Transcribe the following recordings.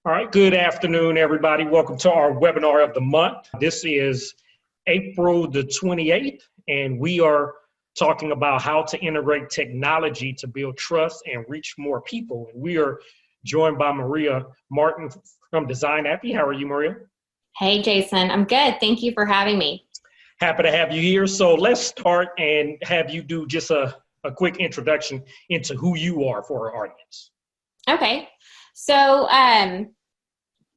All right, good afternoon, everybody. Welcome to our webinar of the month. This is April the 28th, and we are talking about how to integrate technology to build trust and reach more people. And we are joined by Maria Martin from Design Appy. How are you, Maria? Hey, Jason. I'm good. Thank you for having me. Happy to have you here. So let's start and have you do just a quick introduction into who you are for our audience. Okay. So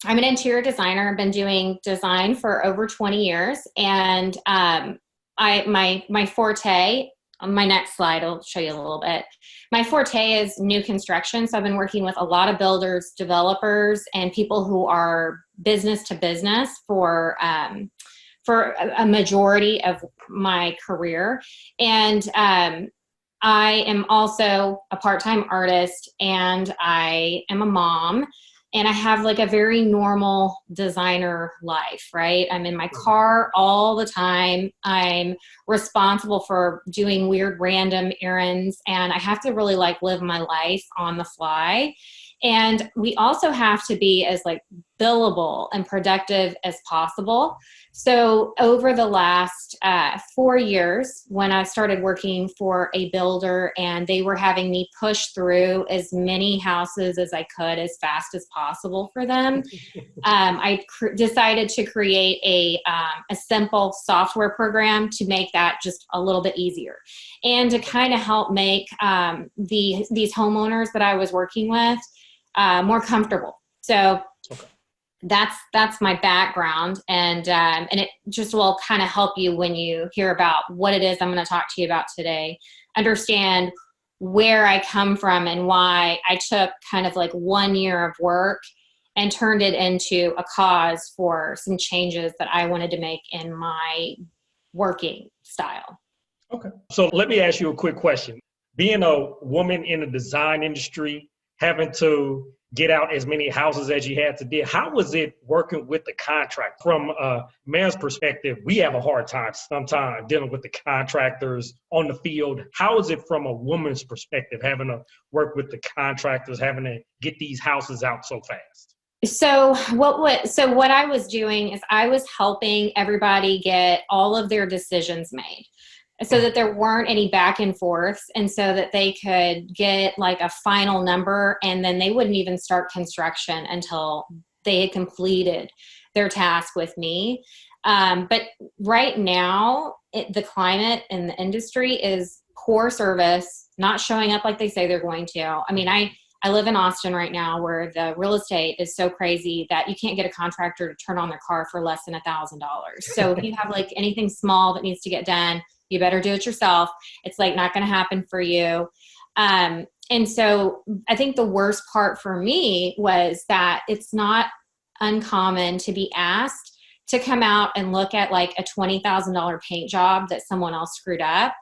I'm an interior designer. I've been doing design for over 20 years. And my forte, on my next slide, I'll show you a little bit. My forte is new construction. So I've been working with a lot of builders, developers, and people who are business to business for a majority of my career. And I am also a part-time artist, and I am a mom, and I have like a very normal designer life, right? I'm in my car all the time. I'm responsible for doing weird random errands, and I have to really like live my life on the fly. And we also have to be as like billable and productive as possible. So over the last 4 years, when I started working for a builder and they were having me push through as many houses as I could as fast as possible for them, I decided to create a simple software program to make that just a little bit easier and to kind of help make these homeowners that I was working with more comfortable. So that's my background, and it just will kind of help you when you hear about what it is I'm going to talk to you about today, understand where I come from and why I took kind of like 1 year of work and turned it into a cause for some changes that I wanted to make in my working style. Okay. So let me ask you a quick question. Being a woman in the design industry, having to get out as many houses as you had to do, how was it working with the contract? From a man's perspective, we have a hard time sometimes dealing with the contractors on the field. How is it from a woman's perspective, having to work with the contractors, having to get these houses out so fast? So what I was doing is I was helping everybody get all of their decisions made, so that there weren't any back and forths, and so that they could get like a final number, and then they wouldn't even start construction until they had completed their task with me. But right now, the climate in the industry is poor service, not showing up like they say they're going to. I mean, I live in Austin right now, where the real estate is so crazy that you can't get a contractor to turn on their car for less than $1,000. So if you have like anything small that needs to get done, you better do it yourself. It's like not going to happen for you. And so I think the worst part for me was that it's not uncommon to be asked to come out and look at like a $20,000 paint job that someone else screwed up.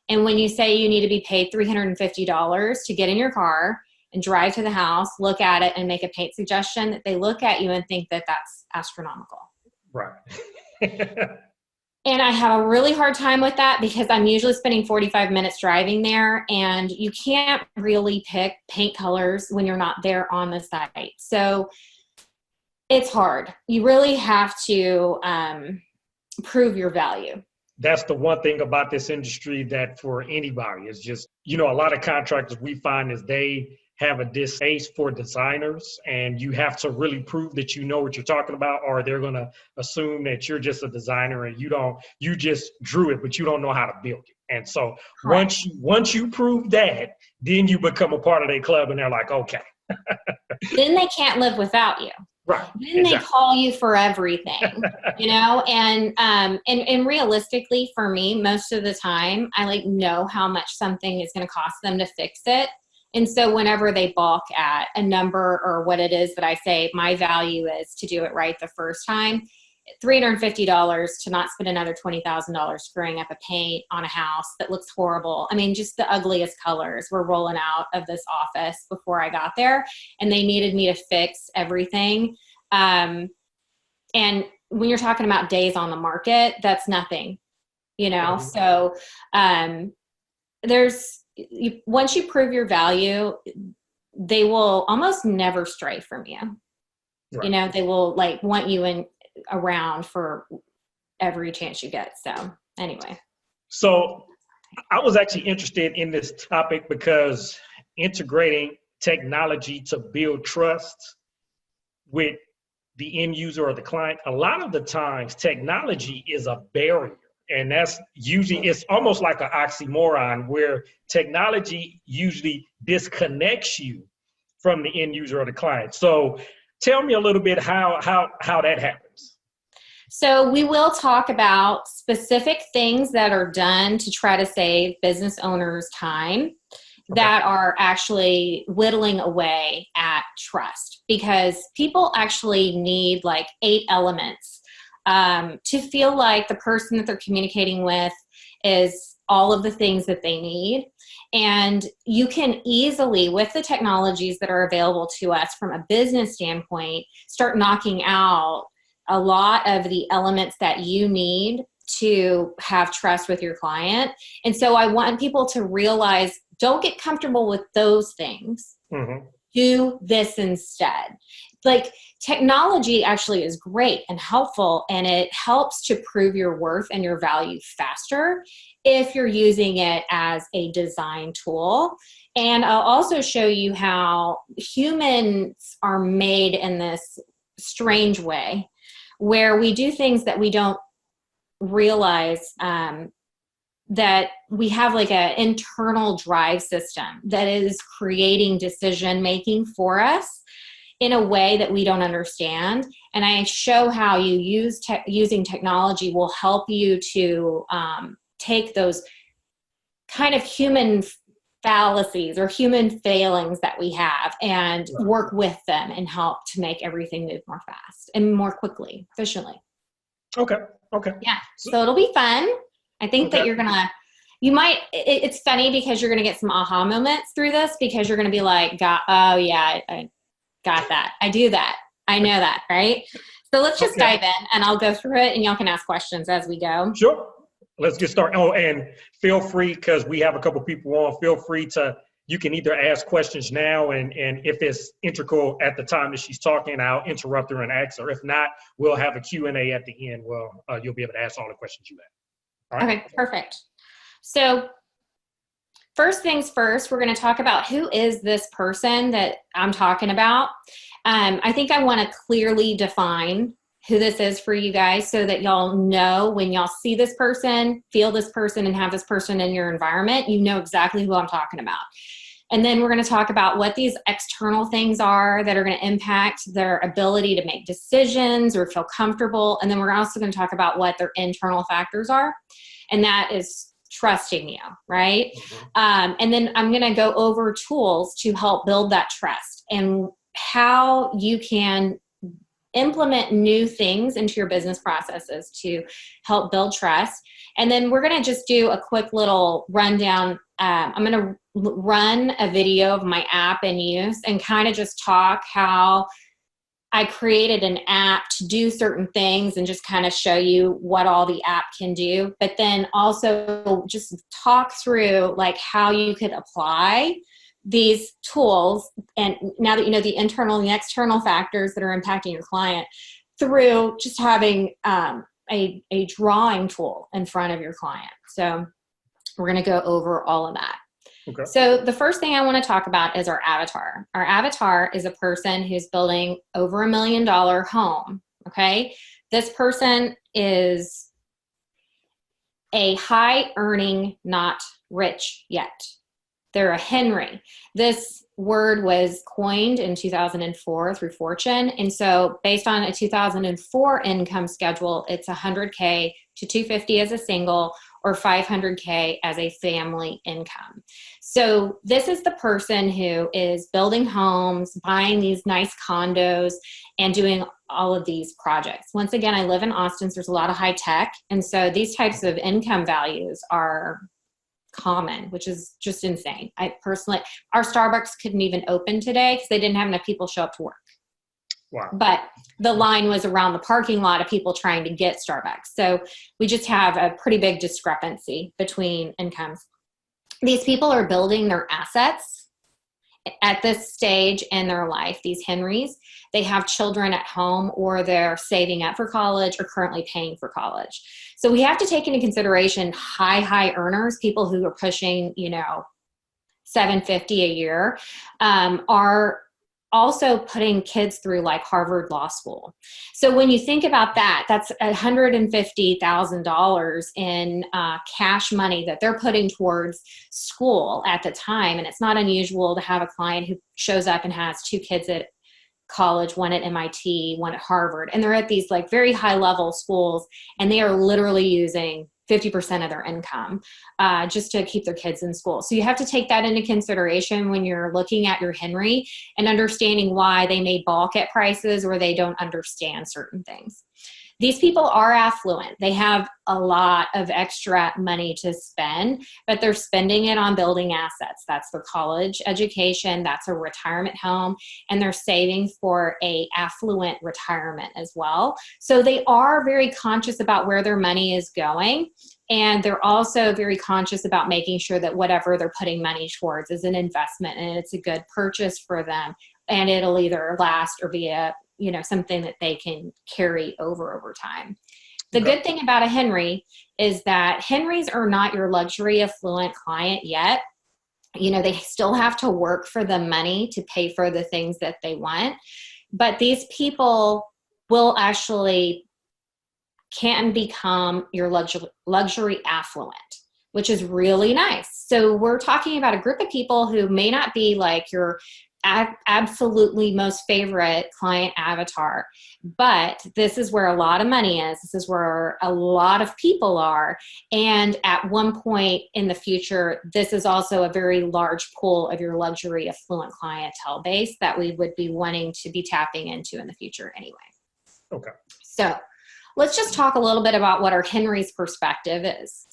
And when you say you need to be paid $350 to get in your car and drive to the house, look at it, and make a paint suggestion, they look at you and think that that's astronomical. Right. And I have a really hard time with that because I'm usually spending 45 minutes driving there, and you can't really pick paint colors when you're not there on the site. So it's hard. You really have to prove your value. That's the one thing about this industry that for anybody is just, a lot of contractors we find is they have a distaste for designers, and you have to really prove that you know what you're talking about, or they're going to assume that you're just a designer and you just drew it, but you don't know how to build it. And so once you prove that, then you become a part of their club, and they're like, okay. Then they can't live without you. Right. Then they call you for everything, and realistically for me, most of the time I like know how much something is going to cost them to fix it. And so whenever they balk at a number or what it is that I say my value is to do it right the first time, $350 to not spend another $20,000 screwing up a paint on a house that looks horrible. I mean, just the ugliest colors were rolling out of this office before I got there, and they needed me to fix everything. And when you're talking about days on the market, that's nothing, So once you prove your value, they will almost never stray from you. You Right. know, they will like want you in around for every chance you get. So anyway. So I was actually interested in this topic because integrating technology to build trust with the end user or the client, a lot of the times technology is a barrier. And that's usually, it's almost like an oxymoron where technology usually disconnects you from the end user or the client. So tell me a little bit how that happens. So we will talk about specific things that are done to try to save business owners time Okay. that are actually whittling away at trust, because people actually need like 8 elements to feel like the person that they're communicating with is all of the things that they need. And you can easily, with the technologies that are available to us from a business standpoint, start knocking out a lot of the elements that you need to have trust with your client. And so I want people to realize, don't get comfortable with those things. Mm-hmm. Do this instead. Like, technology actually is great and helpful, and it helps to prove your worth and your value faster if you're using it as a design tool. And I'll also show you how humans are made in this strange way where we do things that we don't realize, that we have like an internal drive system that is creating decision making for us in a way that we don't understand. And I show how you using technology will help you to take those kind of human fallacies or human failings that we have and work with them and help to make everything move more fast and more quickly, efficiently. Okay. Okay. Yeah. So it'll be fun. I think that Okay. it's funny because you're going to get some aha moments through this, because you're going to be like, oh yeah, I got that. I do that. I know that. Right. So let's just dive in and I'll go through it and y'all can ask questions as we go. Sure. Let's get started. Oh, and feel free, because we have a couple people on, feel free to, you can either ask questions now, and if it's integral at the time that she's talking, I'll interrupt her and ask her. If not, we'll have a Q&A at the end. Well, you'll be able to ask all the questions you have. All right? Okay, perfect. So first things first, we're going to talk about who is this person that I'm talking about. I think I want to clearly define who this is for you guys so that y'all know when y'all see this person, feel this person, and have this person in your environment, you know exactly who I'm talking about. And then we're going to talk about what these external things are that are going to impact their ability to make decisions or feel comfortable. And then we're also going to talk about what their internal factors are. And that is trusting you, right? Mm-hmm. And then I'm going to go over tools to help build that trust and how you can implement new things into your business processes to help build trust. And then we're going to just do a quick little rundown. I'm going to run a video of my app in use and kind of just talk how I created an app to do certain things and just kind of show you what all the app can do, but then also just talk through like how you could apply these tools, and now that you know the internal and the external factors that are impacting your client, through just having a drawing tool in front of your client. So we're going to go over all of that. Okay. So the first thing I want to talk about is our avatar. Our avatar is a person who's building over $1 million home. Okay. This person is a high earning, not rich yet. They're a Henry. This word was coined in 2004 through Fortune. And so based on a 2004 income schedule, it's $100K to $250 as a single, or $500K as a family income. So this is the person who is building homes, buying these nice condos, and doing all of these projects. Once again, I live in Austin, so there's a lot of high tech. And so these types of income values are common, which is just insane. I personally, our Starbucks couldn't even open today because they didn't have enough people show up to work. Wow. But the line was around the parking lot of people trying to get Starbucks. So we just have a pretty big discrepancy between incomes. These people are building their assets at this stage in their life, these Henrys, they have children at home, or they're saving up for college or currently paying for college. So we have to take into consideration high earners, people who are pushing, $750 a year, are also putting kids through like Harvard Law School. So when you think about that, that's $150,000 in cash money that they're putting towards school at the time. And it's not unusual to have a client who shows up and has 2 kids at college, one at MIT, one at Harvard, and they're at these like very high level schools, and they are literally using 50% of their income just to keep their kids in school. So you have to take that into consideration when you're looking at your Henry and understanding why they may balk at prices or they don't understand certain things. These people are affluent. They have a lot of extra money to spend, but they're spending it on building assets. That's their college education, that's a retirement home, and they're saving for a affluent retirement as well. So they are very conscious about where their money is going, and they're also very conscious about making sure that whatever they're putting money towards is an investment and it's a good purchase for them, and it'll either last or be something that they can carry over time. The good thing about a Henry is that Henrys are not your luxury affluent client yet. They still have to work for the money to pay for the things that they want, but these people will actually can become your luxury affluent, which is really nice. So we're talking about a group of people who may not be like your absolutely most favorite client avatar, but this is where a lot of money is. This is where a lot of people are. And at one point in the future, this is also a very large pool of your luxury affluent clientele base that we would be wanting to be tapping into in the future anyway. Okay. So let's just talk a little bit about what our Henry's perspective is,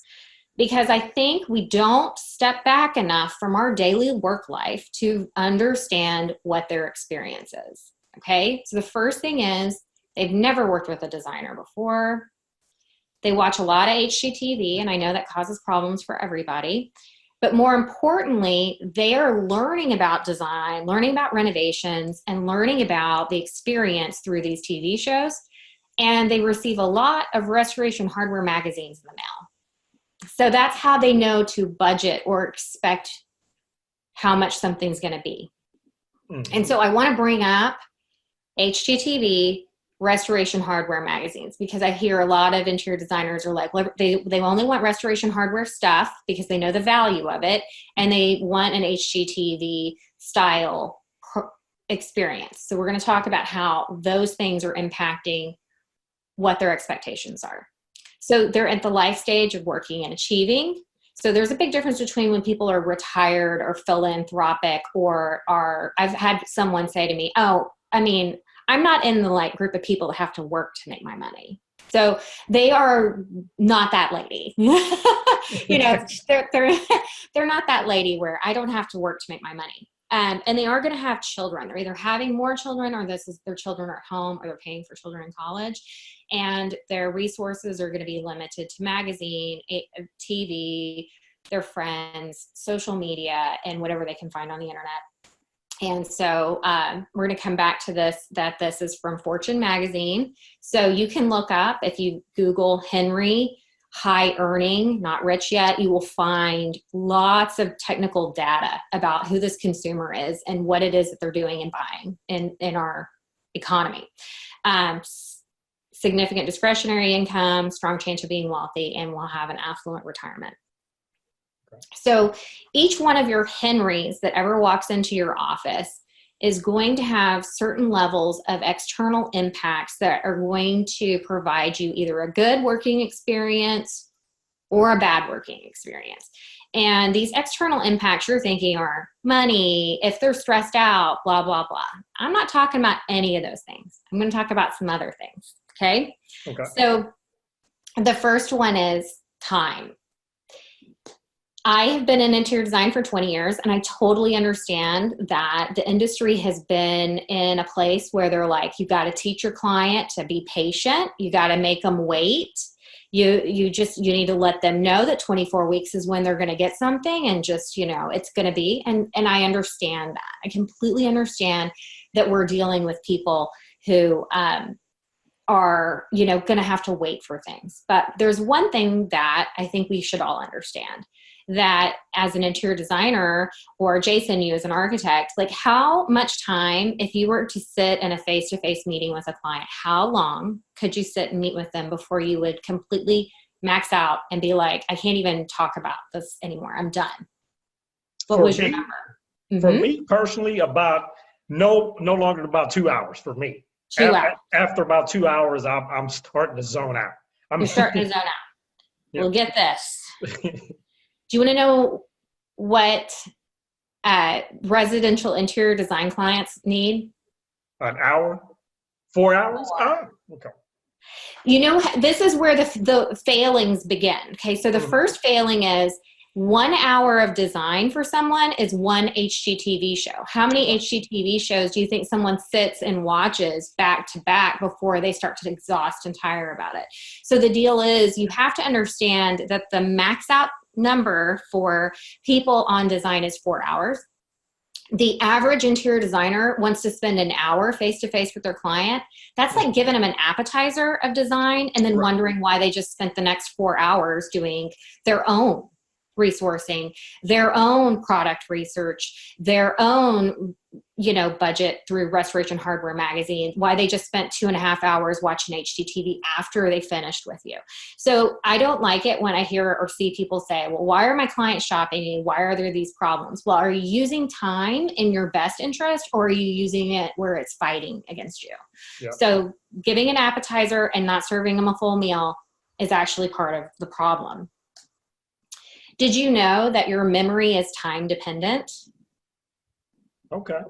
because I think we don't step back enough from our daily work life to understand what their experience is. Okay. So the first thing is they've never worked with a designer before. They watch a lot of HGTV, and I know that causes problems for everybody. But more importantly, they are learning about design, learning about renovations, and learning about the experience through these TV shows. And they receive a lot of restoration hardware magazines in the mail. So that's how they know to budget or expect how much something's going to be. Mm-hmm. And so I want to bring up HGTV restoration hardware magazines, because I hear a lot of interior designers are like, they only want restoration hardware stuff because they know the value of it, and they want an HGTV style experience. So we're going to talk about how those things are impacting what their expectations are. So they're at the life stage of working and achieving. So there's a big difference between when people are retired or philanthropic or I've had someone say to me, I'm not in the group of people that have to work to make my money. So they are not that lady. They're not that lady where I don't have to work to make my money. And they are going to have children. They're either having more children, or their children are at home, or they're paying for children in college. And their resources are going to be limited to magazine, TV, their friends, social media, and whatever they can find on the internet. And so we're going to come back to this, that this is from Fortune magazine. So you can look up, if you Google Henry high earning, not rich yet, you will find lots of technical data about who this consumer is and what it is that they're doing and buying in our economy. Significant discretionary income, strong chance of being wealthy, and will have an affluent retirement. Okay. So each one of your Henrys that ever walks into your office is going to have certain levels of external impacts that are going to provide you either a good working experience or a bad working experience. And these external impacts you're thinking are money, if they're stressed out, blah, blah, blah. I'm not talking about any of those things. I'm going to talk about some other things. Okay. So the first one is time. I have been in interior design for 20 years, and I totally understand that the industry has been in a place where they're like, you got to teach your client to be patient. You got to make them wait. You need to let them know that 24 weeks is when they're going to get something, and just, it's going to be, and I understand that. I completely understand that we're dealing with people who, are, going to have to wait for things. But there's one thing that I think we should all understand, that as an interior designer, or Jason, you as an architect, like, how much time, if you were to sit in a face-to-face meeting with a client, how long could you sit and meet with them before you would completely max out and be like, I can't even talk about this anymore, I'm done? What was your number? For me personally, about no longer than about 2 hours for me. 2 hours. After about 2 hours, I'm starting to zone out. You're starting to zone out. Yep. Well, get this. Do you want to know what residential interior design clients need? An hour? 4 hours? Oh, okay. This is where the failings begin. Okay, so the first failing is 1 hour of design for someone is one HGTV show. How many HGTV shows do you think someone sits and watches back to back before they start to exhaust and tire about it? So the deal is, you have to understand that the max out number for people on design is 4 hours. The average interior designer wants to spend an hour face-to-face with their client. That's like giving them an appetizer of design and then wondering why they just spent the next 4 hours doing their own resourcing, their own product research, their own, budget through Restoration Hardware magazine, why they just spent 2.5 hours watching HGTV after they finished with you. So I don't like it when I hear or see people say, well, why are my clients shopping me? Why are there these problems? Well, are you using time in your best interest, or are you using it where it's fighting against you? Yeah. So giving an appetizer and not serving them a full meal is actually part of the problem. Did you know that your memory is time dependent? Okay.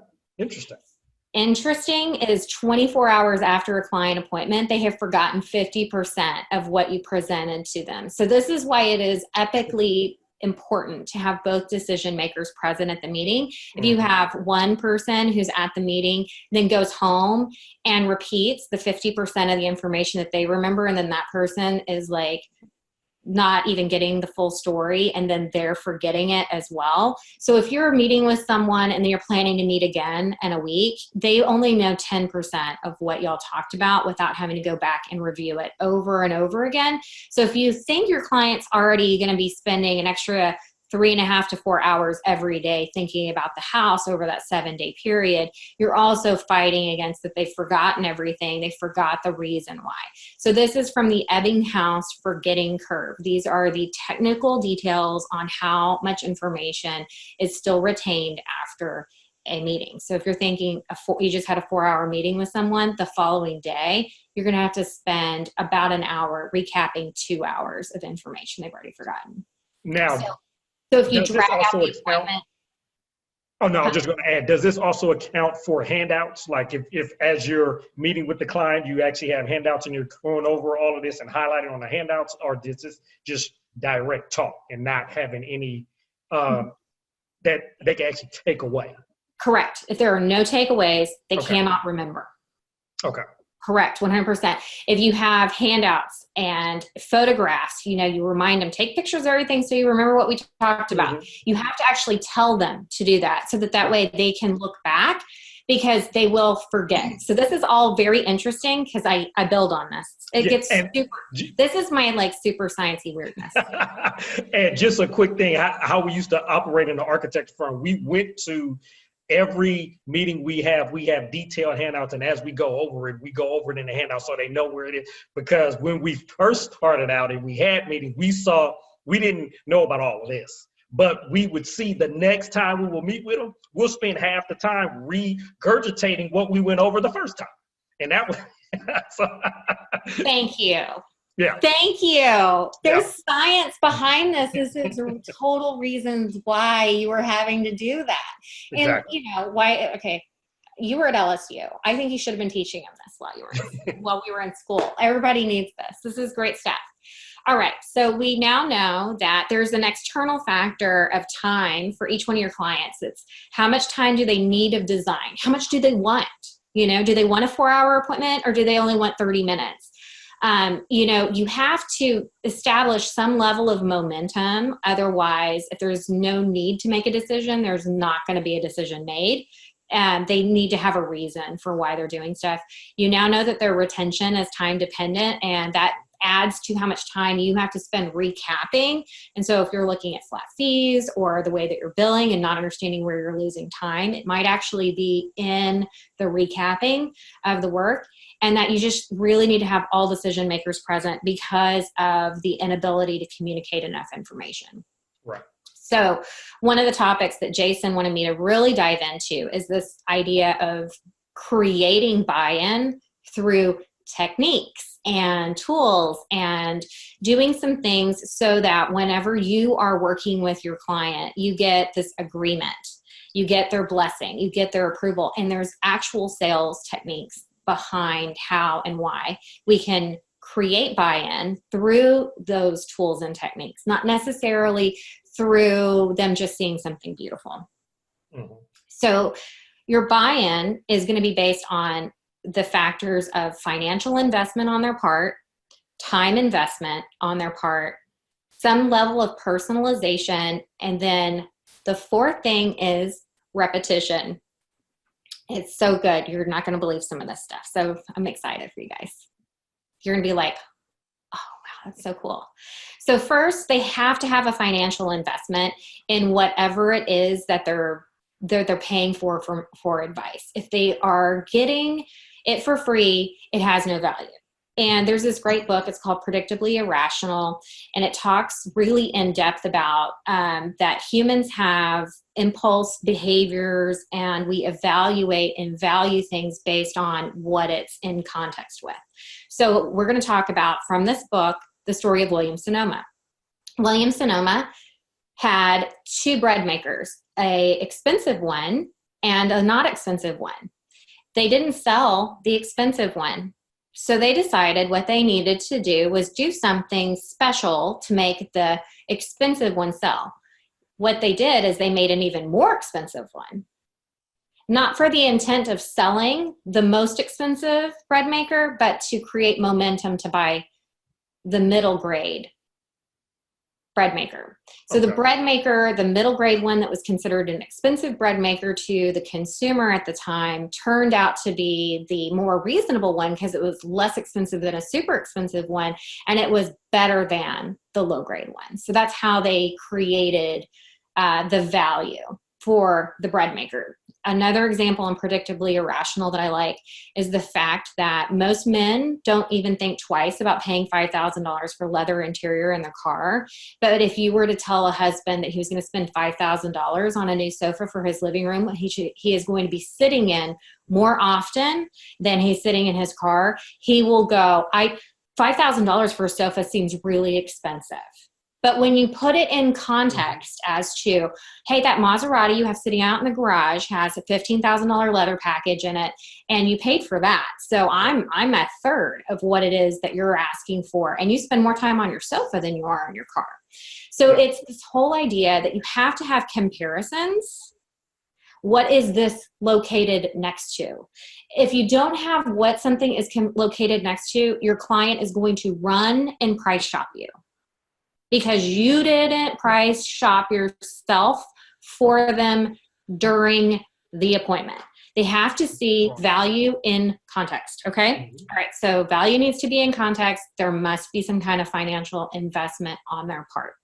Interesting is 24 hours after a client appointment, they have forgotten 50% of what you presented to them. So this is why it is epically important to have both decision makers present at the meeting. If you have one person who's at the meeting, then goes home and repeats the 50% of the information that they remember, and then that person is like, not even getting the full story, and then they're forgetting it as well. So if you're meeting with someone and then you're planning to meet again in a week, they only know 10% of what y'all talked about without having to go back and review it over and over again. So if you think your client's already going to be spending an extra 3.5 to 4 hours every day thinking about the house over that 7-day period, you're also fighting against that they've forgotten everything. They forgot the reason why. So this is from the Ebbinghaus forgetting curve. These are the technical details on how much information is still retained after a meeting. So if you're thinking you just had a 4-hour meeting with someone, the following day, you're going to have to spend about an hour recapping 2 hours of information they've already forgotten. Now, so if you drag out the appointment. Oh, no, I'm just going to add, does this also account for handouts? Like if as you're meeting with the client, you actually have handouts and you're going over all of this and highlighting on the handouts, or is this just direct talk and not having any that they can actually take away? Correct. If there are no takeaways, they cannot remember. Okay. Correct, 100%. If you have handouts and photographs, you remind them, take pictures of everything so you remember what we talked about. You have to actually tell them to do that so that way they can look back, because they will forget. So this is all very interesting because I build on this. It gets super, this is my super sciencey weirdness. And just a quick thing, how we used to operate in the architect firm, we went to every meeting we have detailed handouts, and as we go over it in the handout so they know where it is. Because when we first started out and we had meetings, we didn't know about all of this. But we would see the next time we will meet with them, we'll spend half the time regurgitating what we went over the first time. And that was Thank you. Yeah. Thank you. There's science behind this. This is total reasons why you were having to do that. Exactly. And why, okay, you were at LSU. I think you should have been teaching them this while we were in school. Everybody needs this. This is great stuff. All right. So we now know that there's an external factor of time for each one of your clients. It's how much time do they need of design? How much do they want? Do they want a 4-hour appointment, or do they only want 30 minutes? You have to establish some level of momentum. Otherwise, if there's no need to make a decision, there's not going to be a decision made. And they need to have a reason for why they're doing stuff. You now know that their retention is time dependent, and that adds to how much time you have to spend recapping. And so if you're looking at flat fees or the way that you're billing and not understanding where you're losing time, it might actually be in the recapping of the work, and that you just really need to have all decision makers present because of the inability to communicate enough information. Right. So one of the topics that Jason wanted me to really dive into is this idea of creating buy-in through techniques and tools and doing some things so that whenever you are working with your client, you get this agreement, you get their blessing, you get their approval, and there's actual sales techniques behind how and why we can create buy-in through those tools and techniques, not necessarily through them just seeing something beautiful. Mm-hmm. So your buy-in is going to be based on the factors of financial investment on their part, time investment on their part, some level of personalization, and then the fourth thing is repetition. It's so good. You're not going to believe some of this stuff. So I'm excited for you guys. You're going to be like, oh, wow, that's so cool. So first, they have to have a financial investment in whatever it is that they're paying for advice. If they are getting it for free, it has no value. And there's this great book, it's called Predictably Irrational, and it talks really in depth about that humans have impulse behaviors, and we evaluate and value things based on what it's in context with. So we're going to talk about, from this book, the story of William Sonoma. William Sonoma had two bread makers, a expensive one and a not expensive one. They didn't sell the expensive one. So they decided what they needed to do was do something special to make the expensive one sell. What they did is they made an even more expensive one. Not for the intent of selling the most expensive bread maker, but to create momentum to buy the middle grade bread maker. So the bread maker, the middle grade one that was considered an expensive bread maker to the consumer at the time, turned out to be the more reasonable one because it was less expensive than a super expensive one, and it was better than the low grade one. So that's how they created the value for the bread maker. Another example in Predictably Irrational that I like is the fact that most men don't even think twice about paying $5,000 for leather interior in their car. But if you were to tell a husband that he was going to spend $5,000 on a new sofa for his living room, he is going to be sitting in more often than he's sitting in his car, he will go, $5,000 for a sofa seems really expensive. But when you put it in context as to, hey, that Maserati you have sitting out in the garage has a $15,000 leather package in it, and you paid for that. So I'm a third of what it is that you're asking for, and you spend more time on your sofa than you are on your car. So it's this whole idea that you have to have comparisons. What is this located next to? If you don't have what something is located next to, your client is going to run and price shop you, because you didn't price shop yourself for them during the appointment. They have to see value in context, okay? Mm-hmm. All right, so value needs to be in context. There must be some kind of financial investment on their part.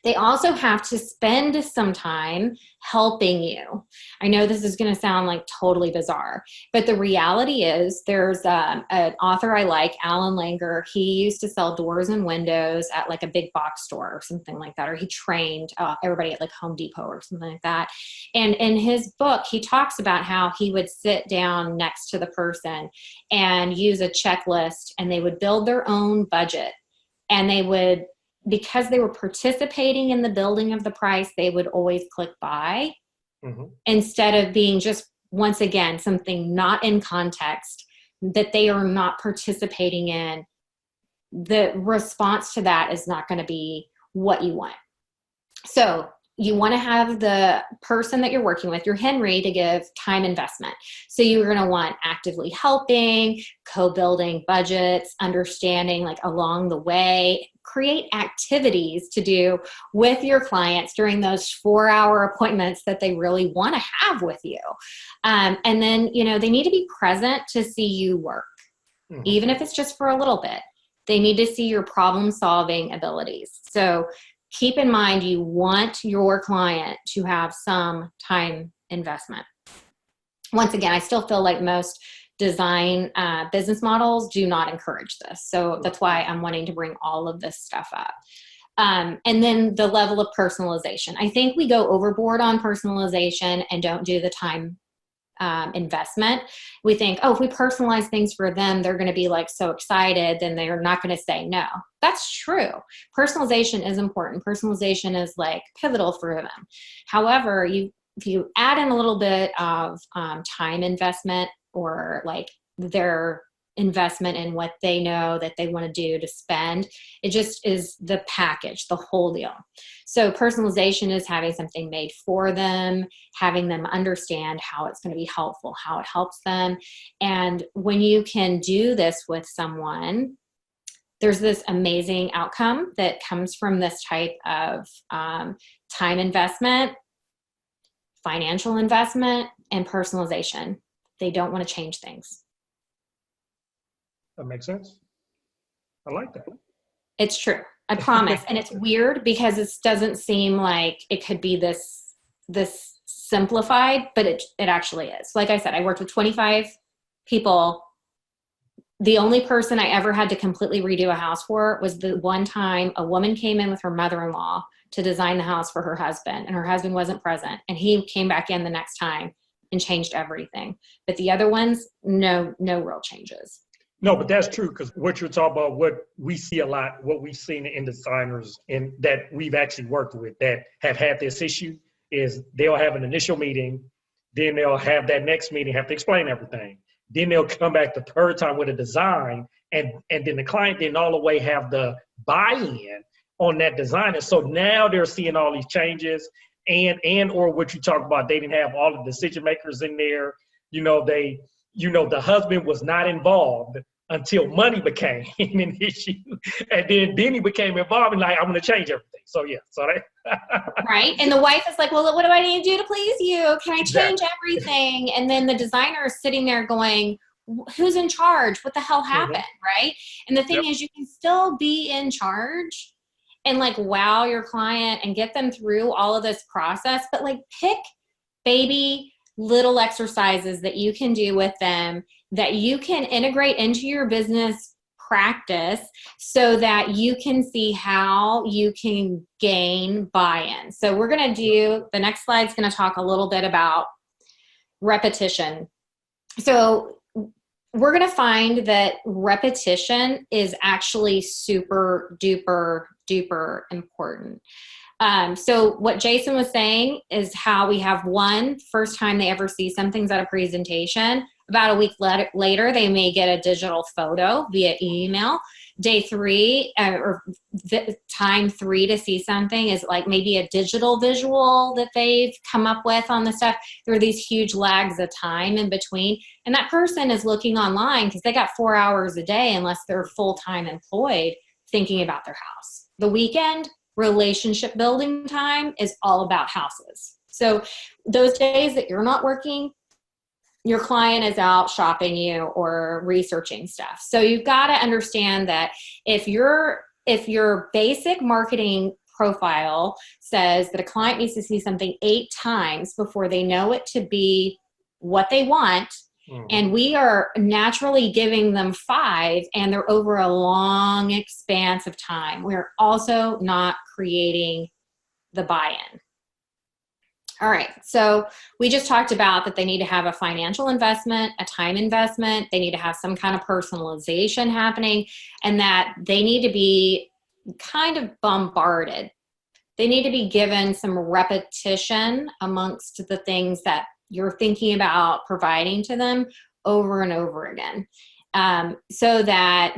They also have to spend some time helping you. I know this is going to sound like totally bizarre, but the reality is there's an author I like, Alan Langer. He used to sell doors and windows at like a big box store or something like that, or he trained everybody at like Home Depot or something like that. And in his book, he talks about how he would sit down next to the person and use a checklist, and they would build their own budget, and they would, because they were participating in the building of the price, they would always click buy instead of being just, once again, something not in context that they are not participating in. The response to that is not going to be what you want. So you want to have the person that you're working with, your Henry, to give time investment. So you're going to want actively helping, co-building budgets, understanding like along the way, create activities to do with your clients during those 4-hour appointments that they really want to have with you. And then, they need to be present to see you work, even if it's just for a little bit. They need to see your problem solving abilities. So keep in mind, you want your client to have some time investment. Once again, I still feel like most design business models do not encourage this. So that's why I'm wanting to bring all of this stuff up. And then the level of personalization. I think we go overboard on personalization and don't do the time investment. We think, if we personalize things for them, they're going to be like so excited, then they're not going to say no. That's true. Personalization is important. Personalization is like pivotal for them. However, if you add in a little bit of time investment, or like their investment in what they know that they want to do to spend, it just is the package, the whole deal. So personalization is having something made for them, having them understand how it's going to be helpful, how it helps them. And when you can do this with someone, there's this amazing outcome that comes from this type of time investment, financial investment, and personalization. They don't want to change things. That makes sense. I like that. It's true. I promise. And it's weird because it doesn't seem like it could be this simplified, but it actually is. Like I said, I worked with 25 people. The only person I ever had to completely redo a house for was the one time a woman came in with her mother-in-law to design the house for her husband, and her husband wasn't present. And he came back in the next time and changed everything. But the other ones, no real changes. No, but that's true, because what you're talking about, what we see a lot, what we've seen in designers and that we've actually worked with that have had this issue is they'll have an initial meeting, then they'll have that next meeting, have to explain everything. Then they'll come back the third time with a design, and then the client didn't all the way have the buy-in on that design. And so now they're seeing all these changes or what you talk about, they didn't have all the decision makers in there. The husband was not involved until money became an issue. And then he became involved and like, I'm going to change everything. So yeah, right. And the wife is like, well, what do I need to do to please you? Can I change everything? And then the designer is sitting there going, who's in charge? What the hell happened? Right. And the thing is, you can still be in charge and like wow your client and get them through all of this process, but like pick baby little exercises that you can do with them that you can integrate into your business practice so that you can see how you can gain buy-in. So we're going to do, the next slide's going to talk a little bit about repetition. So we're going to find that repetition is actually super duper important. So what Jason was saying is how we have first time they ever see something's at a presentation. About a week later, they may get a digital photo via email. Day 3 or time 3 to see something is like maybe a digital visual that they've come up with on the stuff. There are these huge lags of time in between. And that person is looking online because they got 4 hours a day unless they're full-time employed thinking about their house. The weekend, relationship building time is all about houses. So those days that you're not working, your client is out shopping you or researching stuff. So you've got to understand that if your basic marketing profile says that a client needs to see something 8 times before they know it to be what they want, and we are naturally giving them 5 and they're over a long expanse of time, we're also not creating the buy-in. All right, so we just talked about that they need to have a financial investment, a time investment, they need to have some kind of personalization happening, and that they need to be kind of bombarded. They need to be given some repetition amongst the things that you're thinking about providing to them over and over again, so that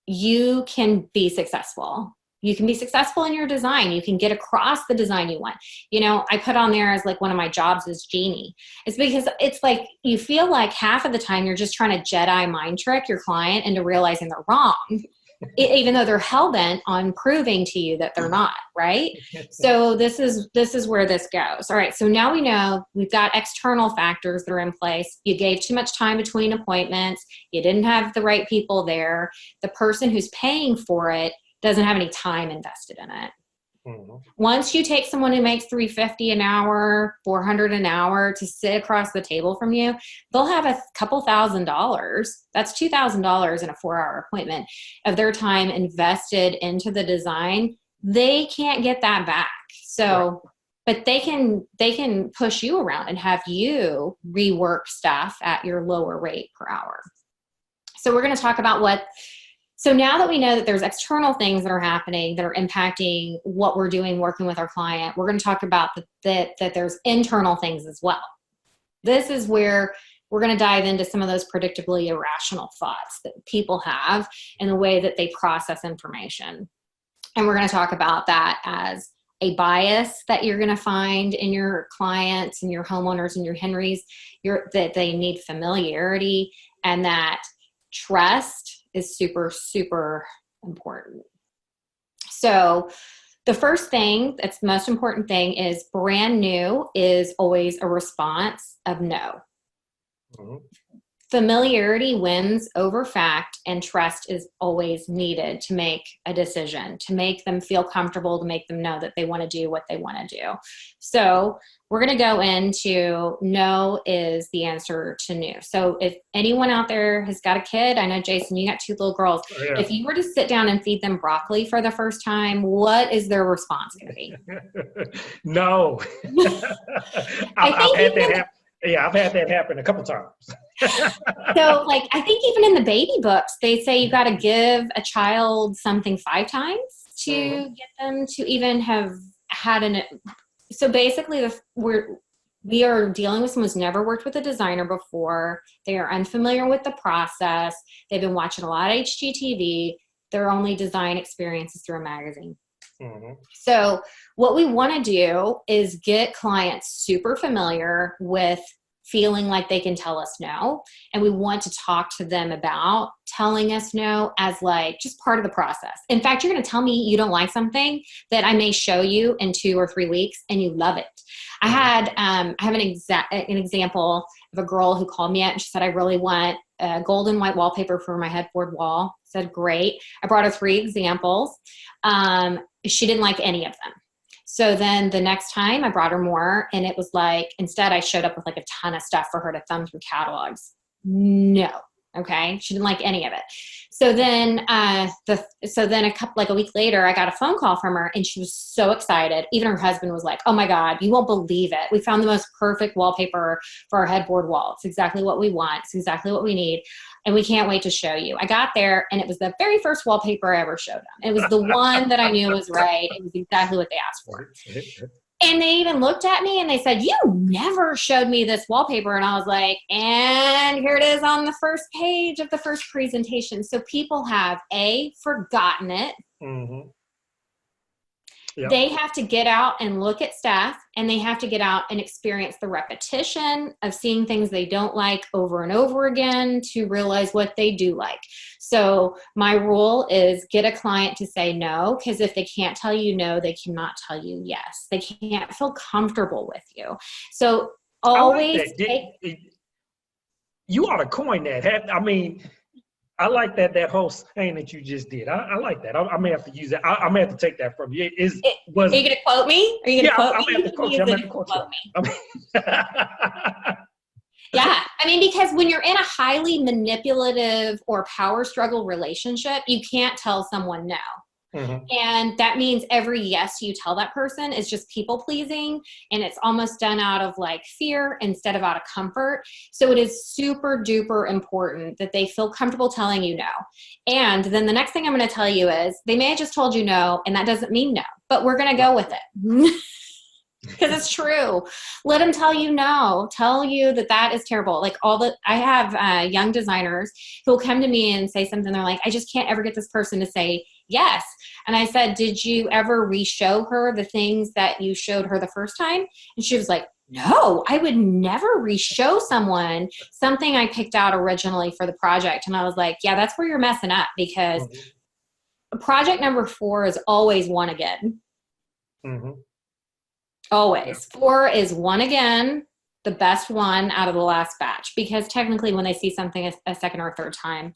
you can be successful. you can be successful in your design. You can get across the design you want. You know, I put on there as like one of my jobs is genie. It's because it's like you feel like half of the time you're just trying to Jedi mind trick your client into realizing they're wrong, even though they're hell-bent on proving to you that they're not, right? So this is where this goes. All right, so now we know we've got external factors that are in place. You gave too much time between appointments. You didn't have the right people there. The person who's paying for it doesn't have any time invested in it. Mm-hmm. Once you take someone who makes $350 an hour, $400 an hour to sit across the table from you, they'll have a couple $1,000s. That's $2,000 in a 4-hour appointment of their time invested into the design. They can't get that back. So, but they can push you around and have you rework stuff at your lower rate per hour. So we're going to talk about so now that we know that there's external things that are happening that are impacting what we're doing working with our client, we're going to talk about that there's internal things as well. This is where we're going to dive into some of those predictably irrational thoughts that people have and the way that they process information. And we're going to talk about that as a bias that you're going to find in your clients and your homeowners and your Henrys, that they need familiarity, and that trust is super, super important. So the first thing, that's the most important thing, is brand new is always a response of no. Mm-hmm. Familiarity wins over fact, and trust is always needed to make a decision, to make them feel comfortable, to make them know that they want to do what they want to do. So we're going to go into no is the answer to new. So if anyone out there has got a kid, I know, Jason, you got 2 little girls. Oh, yeah. If you were to sit down and feed them broccoli for the first time, what is their response going to be? No. I've had that happen. Yeah, I've had that happen a couple times. So, like, I think even in the baby books, they say you got to give a child something 5 times to get them to even have had so basically we are dealing with someone who's never worked with a designer before. They are unfamiliar with the process. They've been watching a lot of HGTV. Their only design experience is through a magazine. Mm-hmm. So what we want to do is get clients super familiar with feeling like they can tell us no. And we want to talk to them about telling us no as like just part of the process. In fact, you're going to tell me you don't like something that I may show you in 2 or 3 weeks and you love it. I have an example of a girl who called me up and she said, I really want golden white wallpaper for my headboard wall. I said, great. I brought her 3 examples. She didn't like any of them. So then the next time I brought her more, and it was like, instead I showed up with like a ton of stuff for her to thumb through catalogs. No. Okay. She didn't like any of it. So then, a week later, I got a phone call from her and she was so excited. Even her husband was like, oh my God, you won't believe it. We found the most perfect wallpaper for our headboard wall. It's exactly what we want. It's exactly what we need. And we can't wait to show you. I got there and it was the very first wallpaper I ever showed them. It was the one that I knew was right. It was exactly what they asked for. And they even looked at me and they said, you never showed me this wallpaper. And I was like, and here it is on the first page of the first presentation. So people have forgotten it. Mm-hmm. Yep. They have to get out and look at stuff, and they have to get out and experience the repetition of seeing things they don't like over and over again to realize what they do like. So my rule is get a client to say no, because if they can't tell you no, they cannot tell you yes. They can't feel comfortable with you. So always you ought to coin that. I mean, I like that whole saying that you just did. I like that. I may have to use that. I may have to take that from you. Are you going to quote me? Are you going to quote me? I may have to quote you. I'm going to quote you. Yeah. I mean, because when you're in a highly manipulative or power struggle relationship, you can't tell someone no. Mm-hmm. And that means every yes you tell that person is just people pleasing, and it's almost done out of like fear instead of out of comfort. So it is super duper important that they feel comfortable telling you no. And then the next thing I'm going to tell you is they may have just told you no, and that doesn't mean no, but we're going to go with it. Because it's true. Let them tell you no. Tell you that is terrible. Like I have young designers who will come to me and say something. They're like, I just can't ever get this person to say yes. And I said, did you ever re-show her the things that you showed her the first time? And she was like, no, I would never re-show someone something I picked out originally for the project. And I was like, yeah, that's where you're messing up, because project number 4 is always one again. Always. 4 is one again, the best one out of the last batch, because technically when they see something a second or third time,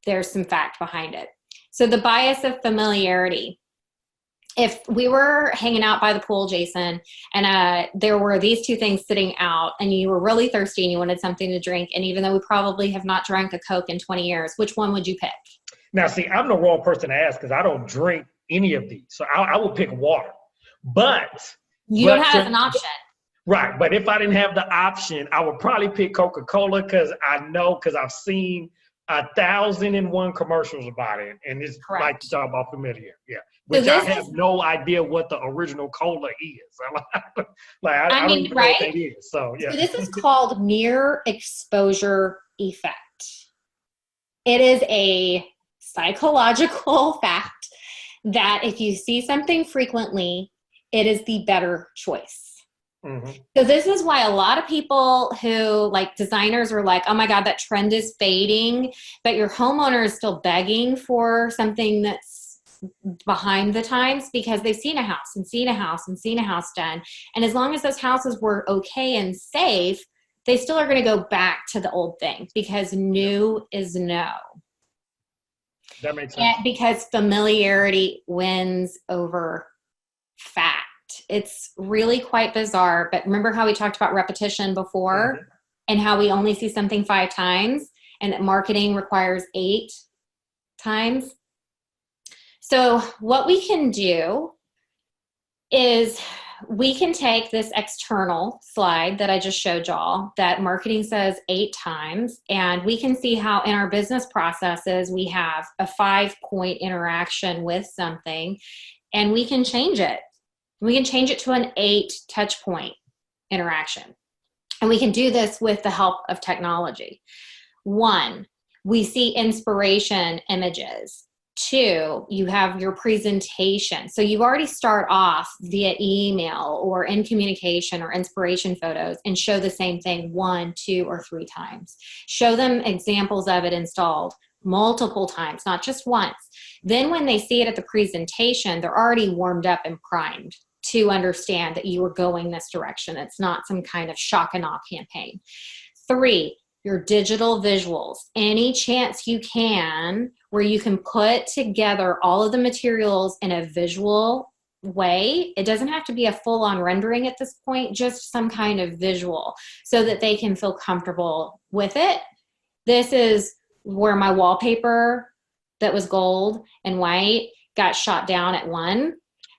there's some fact behind it. So the bias of familiarity. If we were hanging out by the pool, Jason, and there were these 2 things sitting out, and you were really thirsty and you wanted something to drink, and even though we probably have not drank a Coke in 20 years, which one would you pick? Now, see, I'm the wrong person to ask because I don't drink any of these. So I would pick water. But you don't have as an option. Right. But if I didn't have the option, I would probably pick Coca-Cola, because I've seen 1,001 commercials about it. And it's Correct. like you talk about familiar. Yeah. Which I have no idea what the original cola is. I don't even know what that is. So, yeah. So this is called near exposure effect. It is a psychological fact that if you see something frequently, it is the better choice. So this is why a lot of people who, like designers, are like, oh my God, that trend is fading, but your homeowner is still begging for something that's behind the times, because they've seen a house and seen a house and seen a house done. And as long as those houses were okay and safe, they still are going to go back to the old thing, because new is no. That makes sense. And because familiarity wins over fact. It's really quite bizarre, but remember how we talked about repetition before, and how we only see something 5 times and that marketing requires 8 times? So what we can do is we can take this external slide that I just showed y'all that marketing says 8 times, and we can see how in our business processes we have a 5-point interaction with something, and we can change it. We can change it to an 8 touch point interaction. And we can do this with the help of technology. 1, we see inspiration images. 2, you have your presentation. So you already start off via email or in communication or inspiration photos and show the same thing 1, 2, or 3 times. Show them examples of it installed multiple times, not just once. Then when they see it at the presentation, they're already warmed up and primed to understand that you are going this direction. It's not some kind of shock and awe campaign. 3, your digital visuals. Any chance you can where you can put together all of the materials in a visual way. It doesn't have to be a full-on rendering at this point, just some kind of visual so that they can feel comfortable with it. This is where my wallpaper that was gold and white got shot down at 1.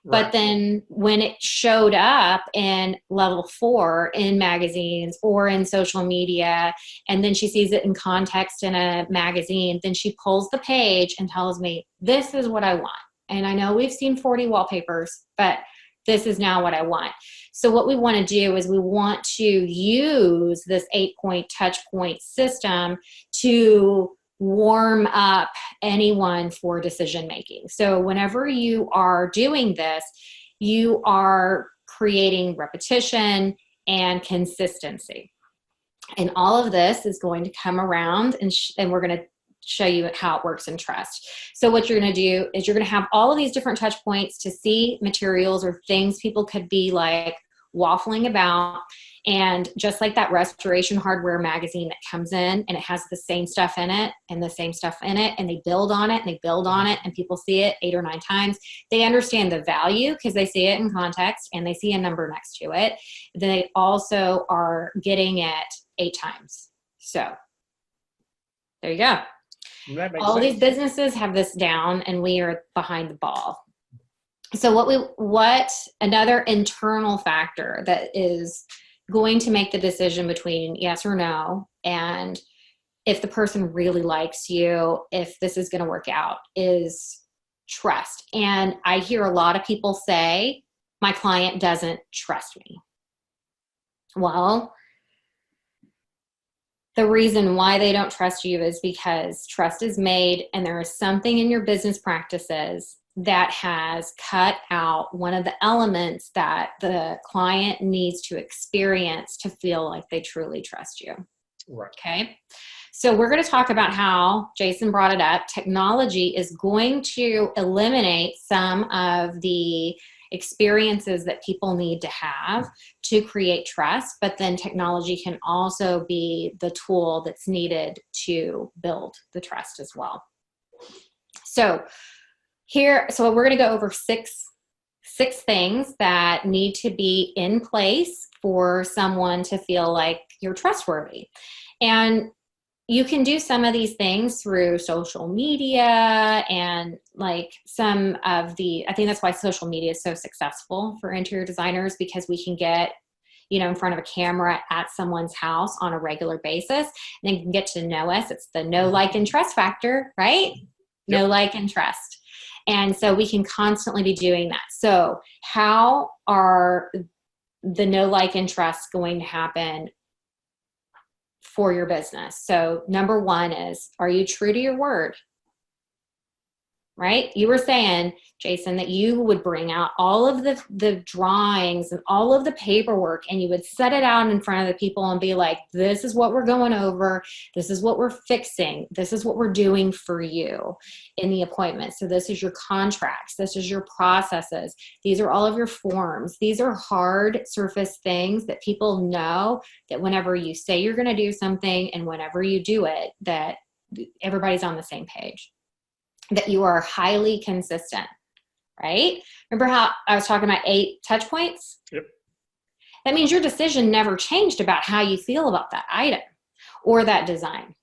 But Right. then when it showed up in level 4 in magazines or in social media, and then she sees it in context in a magazine, then she pulls the page and tells me, this is what I want. And I know we've seen 40 wallpapers, but this is now what I want. So what we want to do is we want to use this 8-point touch point system to warm up anyone for decision making. So whenever you are doing this, you are creating repetition and consistency. And all of this is going to come around, and we're going to show you how it works in trust. So what you're going to do is you're going to have all of these different touch points to see materials or things people could be like waffling about. And just like that restoration hardware magazine that comes in and it has the same stuff in it and the same stuff in it, and they build on it and they build on it, and people see it 8 or 9 times, they understand the value because they see it in context and they see a number next to it. They also are getting it 8 times. So there you go. All these businesses have this down, and we are behind the ball. So what another internal factor that is going to make the decision between yes or no, and if the person really likes you, if this is going to work out, is trust. And I hear a lot of people say, my client doesn't trust me. Well, The reason why they don't trust you is because trust is made, and there is something in your business practices that has cut out one of the elements that the client needs to experience to feel like they truly trust you. Right. Okay. So we're going to talk about how, Jason brought it up, technology is going to eliminate some of the experiences that people need to have to create trust, but then technology can also be the tool that's needed to build the trust as well. So we're going to go over six things that need to be in place for someone to feel like you're trustworthy. And you can do some of these things through social media and like I think that's why social media is so successful for interior designers, because we can get, in front of a camera at someone's house on a regular basis, and they can get to know us. It's the know, like, and trust factor, right? Yep. Know, like, and trust. And so we can constantly be doing that. So how are the know, like, and trust going to happen for your business? So number one is, are you true to your word? Right? You were saying, Jason, that you would bring out all of the drawings and all of the paperwork, and you would set it out in front of the people and be like, this is what we're going over. This is what we're fixing. This is what we're doing for you in the appointment. So this is your contracts. This is your processes. These are all of your forms. These are hard surface things that people know that whenever you say you're going to do something and whenever you do it, that everybody's on the same page, that you are highly consistent, right? Remember how I was talking about 8 touch points? Yep. That means your decision never changed about how you feel about that item or that design,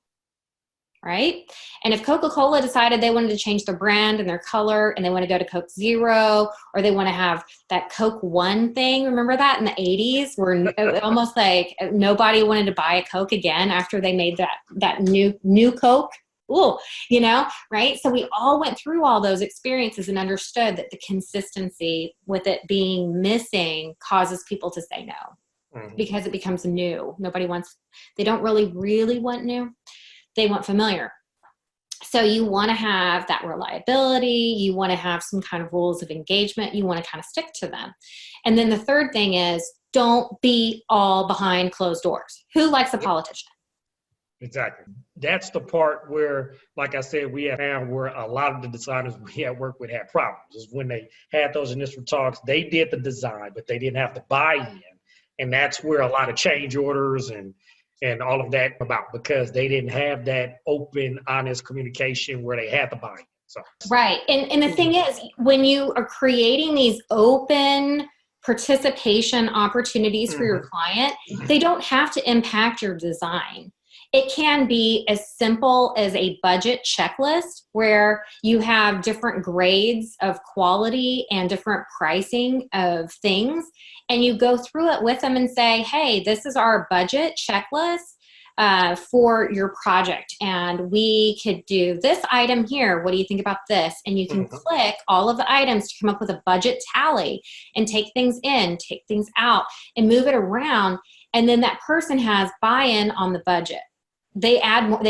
right? And if Coca-Cola decided they wanted to change their brand and their color, and they want to go to Coke Zero, or they want to have that Coke One thing, remember that in the 80s, where almost like nobody wanted to buy a Coke again after they made that new Coke? Ooh, right? So we all went through all those experiences and understood that the consistency with it being missing causes people to say no, because it becomes new. They don't really want new. They want familiar. So you want to have that reliability. You want to have some kind of rules of engagement. You want to kind of stick to them. And then the third thing is, don't be all behind closed doors. Who likes a politician? Exactly. That's the part where, like I said, we have found where a lot of the designers we had worked with had problems. Is when they had those initial talks, they did the design, but they didn't have the buy-in. And that's where a lot of change orders and all of that about, because they didn't have that open, honest communication where they had the buy-in. So right. And the thing is, when you are creating these open participation opportunities for your client, they don't have to impact your design. It can be as simple as a budget checklist where you have different grades of quality and different pricing of things, and you go through it with them and say, hey, this is our budget checklist for your project, and we could do this item here. What do you think about this? And you can click all of the items to come up with a budget tally and take things in, take things out, and move it around. And then that person has buy-in on the budget. They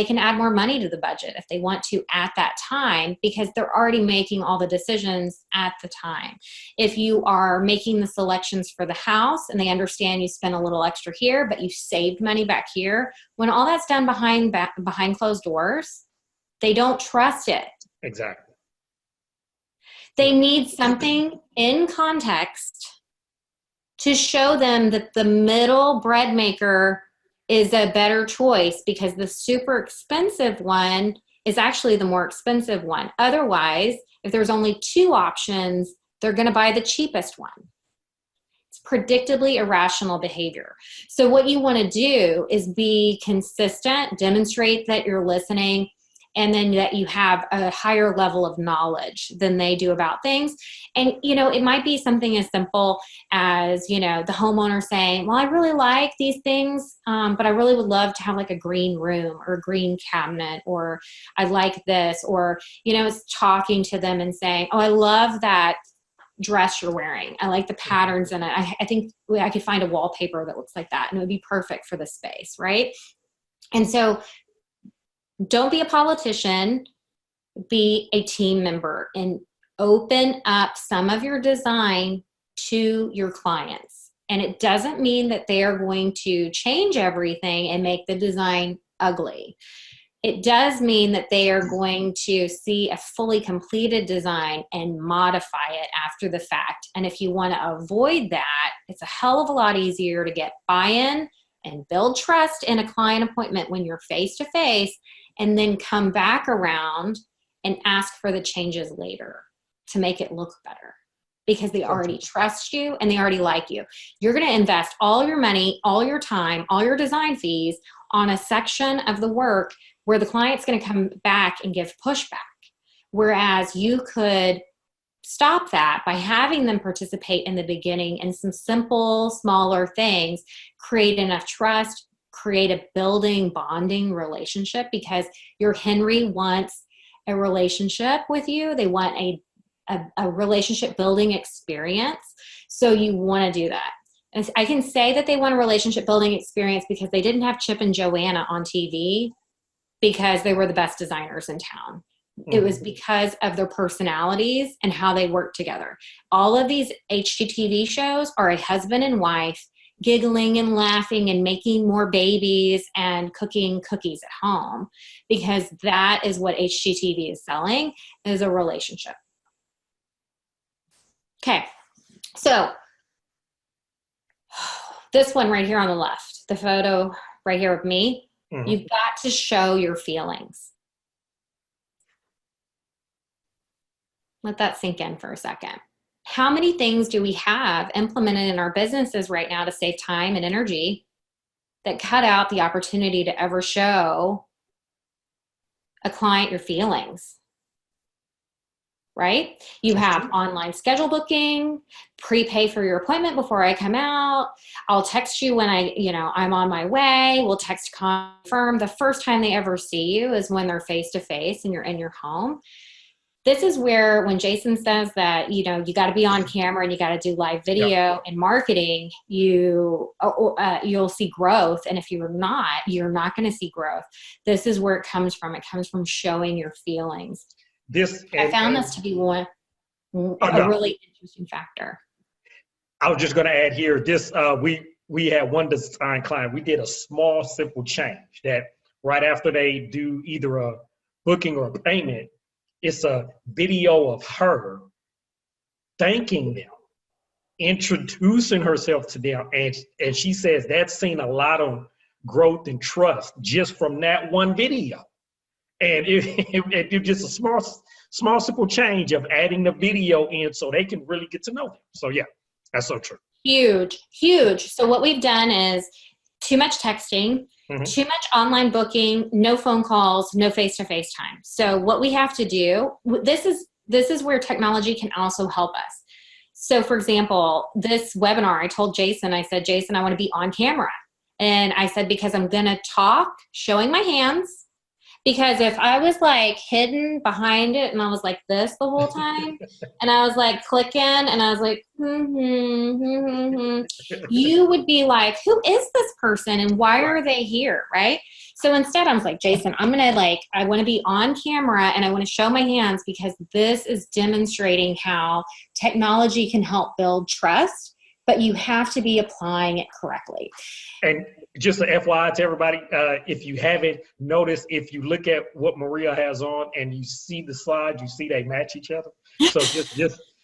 can add more money to the budget if they want to at that time, because they're already making all the decisions at the time. If you are making the selections for the house and they understand you spent a little extra here, but you saved money back here, when all that's done behind closed doors, they don't trust it. Exactly. They need something in context to show them that the middle bread maker is a better choice, because the super expensive one is actually the more expensive one. Otherwise, if there's only 2 options, they're going to buy the cheapest one. It's predictably irrational behavior. So what you want to do is be consistent, demonstrate that you're listening, and then that you have a higher level of knowledge than they do about things. And, it might be something as simple as, the homeowner saying, well, I really like these things, but I really would love to have like a green room or a green cabinet, or I like this, or, it's talking to them and saying, oh, I love that dress you're wearing. I like the patterns in it. I think I could find a wallpaper that looks like that, and it would be perfect for the space, right? And so don't be a politician, be a team member and open up some of your design to your clients. And it doesn't mean that they are going to change everything and make the design ugly. It does mean that they are going to see a fully completed design and modify it after the fact. And if you want to avoid that, it's a hell of a lot easier to get buy-in and build trust in a client appointment when you're face-to-face, and then come back around and ask for the changes later to make it look better, because they already trust you and they already like you. You're going to invest all your money, all your time, all your design fees on a section of the work where the client's going to come back and give pushback. Whereas you could stop that by having them participate in the beginning in some simple, smaller things, create enough trust, create a building, bonding relationship, because your Henry wants a relationship with you. They want a relationship building experience. So you want to do that. And I can say that they want a relationship building experience because they didn't have Chip and Joanna on TV because they were the best designers in town. It was because of their personalities and how they work together. All of these HGTV shows are a husband and wife giggling and laughing and making more babies and cooking cookies at home, because that is what HGTV is selling, is a relationship. Okay, so this one right here on the left, the photo right here of me, you've got to show your feelings. Let that sink in for a second. How many things do we have implemented in our businesses right now to save time and energy that cut out the opportunity to ever show a client your feelings? Right? You have online schedule booking, prepay for your appointment before I come out. I'll text you when I'm on my way. We'll text confirm. The first time they ever see you is when they're face to face and you're in your home. This is where, when Jason says that, you got to be on camera and you got to do live video and marketing, you'll see growth. And if you're not going to see growth. This is where it comes from. It comes from showing your feelings. I found this to be a really interesting factor. I was just going to add here, we had one design client. We did a small, simple change that right after they do either a booking or a payment, it's a video of her thanking them, introducing herself to them. And she says that's seen a lot of growth and trust just from that one video. And it just a small, simple change of adding the video in so they can really get to know them. So yeah, that's so true. Huge. So what we've done is too much texting, too much online booking, no phone calls, no face-to-face time. So what we have to do, this is where technology can also help us. So for example, this webinar, I told Jason, I said, Jason, I want to be on camera. And I said, because I'm going to talk showing my hands. Because if I was like hidden behind it and I was like this the whole time and I was like clicking and I was like, you would be like, who is this person and why are they here, right? So instead I was like, Jason, I want to be on camera and I want to show my hands, because this is demonstrating how technology can help build trust, but you have to be applying it correctly. And just an FYI to everybody, if you haven't noticed, if you look at what Maria has on and you see the slides, you see they match each other. So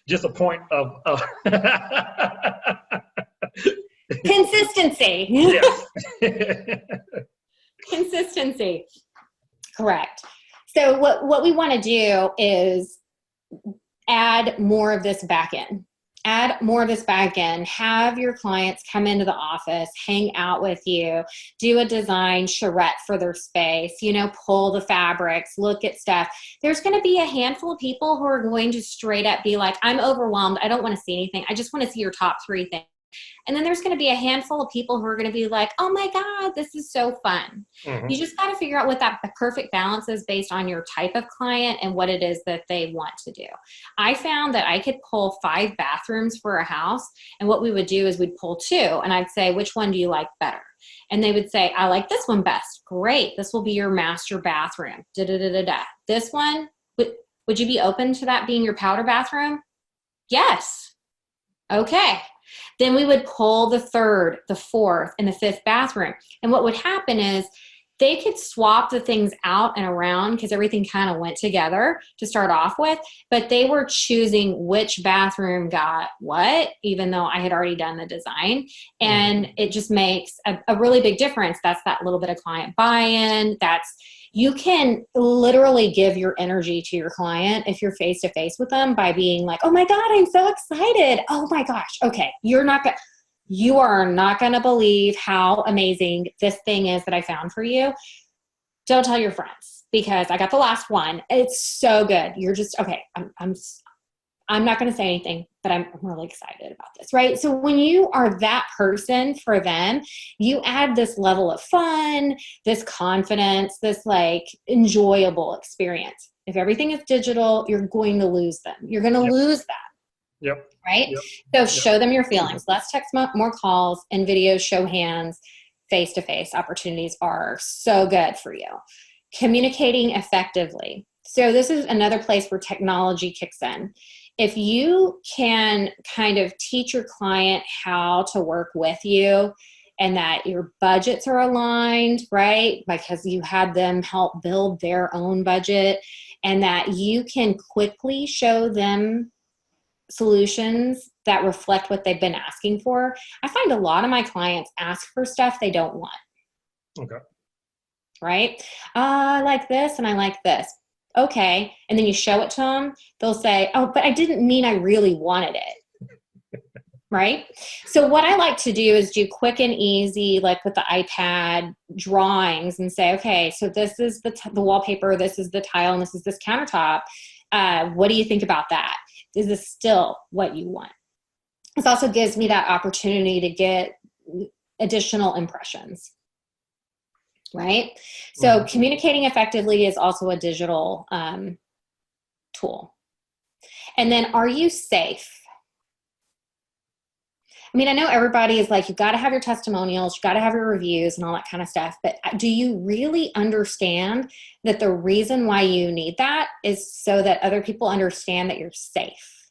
just a point of consistency. Yes. Consistency. Correct. So what we want to do is add more of this back in. Have your clients come into the office, hang out with you, do a design charrette for their space, pull the fabrics, look at stuff. There's going to be a handful of people who are going to straight up be like, I'm overwhelmed. I don't want to see anything. I just want to see your top 3 things. And then there's going to be a handful of people who are going to be like, oh my God, this is so fun. You just got to figure out what that perfect balance is based on your type of client and what it is that they want to do. I found that I could pull 5 bathrooms for a house. And what we would do is we'd pull 2 and I'd say, which one do you like better? And they would say, I like this one best. Great. This will be your master bathroom. Da, da, da, da, da. This one, would you be open to that being your powder bathroom? Yes. Okay. Then we would pull the third, the fourth, and the fifth bathroom. And what would happen is they could swap the things out and around because everything kind of went together to start off with, but they were choosing which bathroom got what, even though I had already done the design. And it just makes a really big difference. That's that little bit of client buy-in. You can literally give your energy to your client if you're face to face with them by being like, oh my God, I'm so excited. Oh my gosh. Okay. You are not going to believe how amazing this thing is that I found for you. Don't tell your friends because I got the last one. It's so good. You're just, okay. I'm not going to say anything, but I'm really excited about this, right? So when you are that person for them, you add this level of fun, this confidence, this like enjoyable experience. If everything is digital, you're going to lose them. You're going to lose that. Yep. Right? Yep. So show them your feelings. Less text, more calls, and videos, show hands, face-to-face opportunities are so good for you. Communicating effectively. So this is another place where technology kicks in. If you can kind of teach your client how to work with you and that your budgets are aligned, right? Because you had them help build their own budget and that you can quickly show them solutions that reflect what they've been asking for. I find a lot of my clients ask for stuff they don't want. Okay. Right? I like this and I like this. Okay. And then you show it to them. They'll say, oh, but I didn't mean I really wanted it. Right? So what I like to do is do quick and easy, like with the iPad drawings and say, okay, so this is the wallpaper, this is the tile, and this is this countertop. What do you think about that? Is this still what you want? This also gives me that opportunity to get additional impressions, right? So communicating effectively is also a digital tool. And then, are you safe? I mean, I know everybody is like, you've got to have your testimonials, you've got to have your reviews and all that kind of stuff. But do you really understand that the reason why you need that is so that other people understand that you're safe?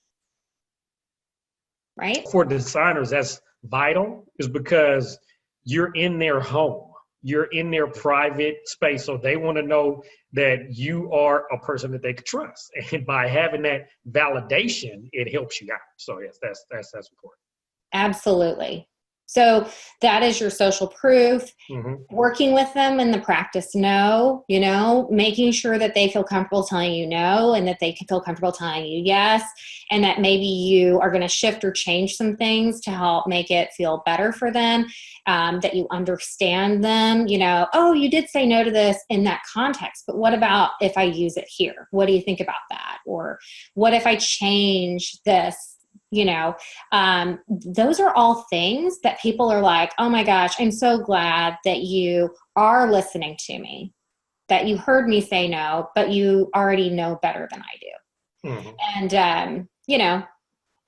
Right? For designers, that's vital, is because you're in their home. You're in their private space. So they want to know that you are a person that they could trust. And by having that validation, it helps you out. So yes, that's important. Absolutely. So that is your social proof, working with them in the practice no, making sure that they feel comfortable telling you no and that they can feel comfortable telling you yes, and that maybe you are going to shift or change some things to help make it feel better for them, that you understand them, oh, you did say no to this in that context, but what about if I use it here? What do you think about that? Or what if I change this? Those are all things that people are like, oh my gosh, I'm so glad that you are listening to me, that you heard me say no, but you already know better than I do. And,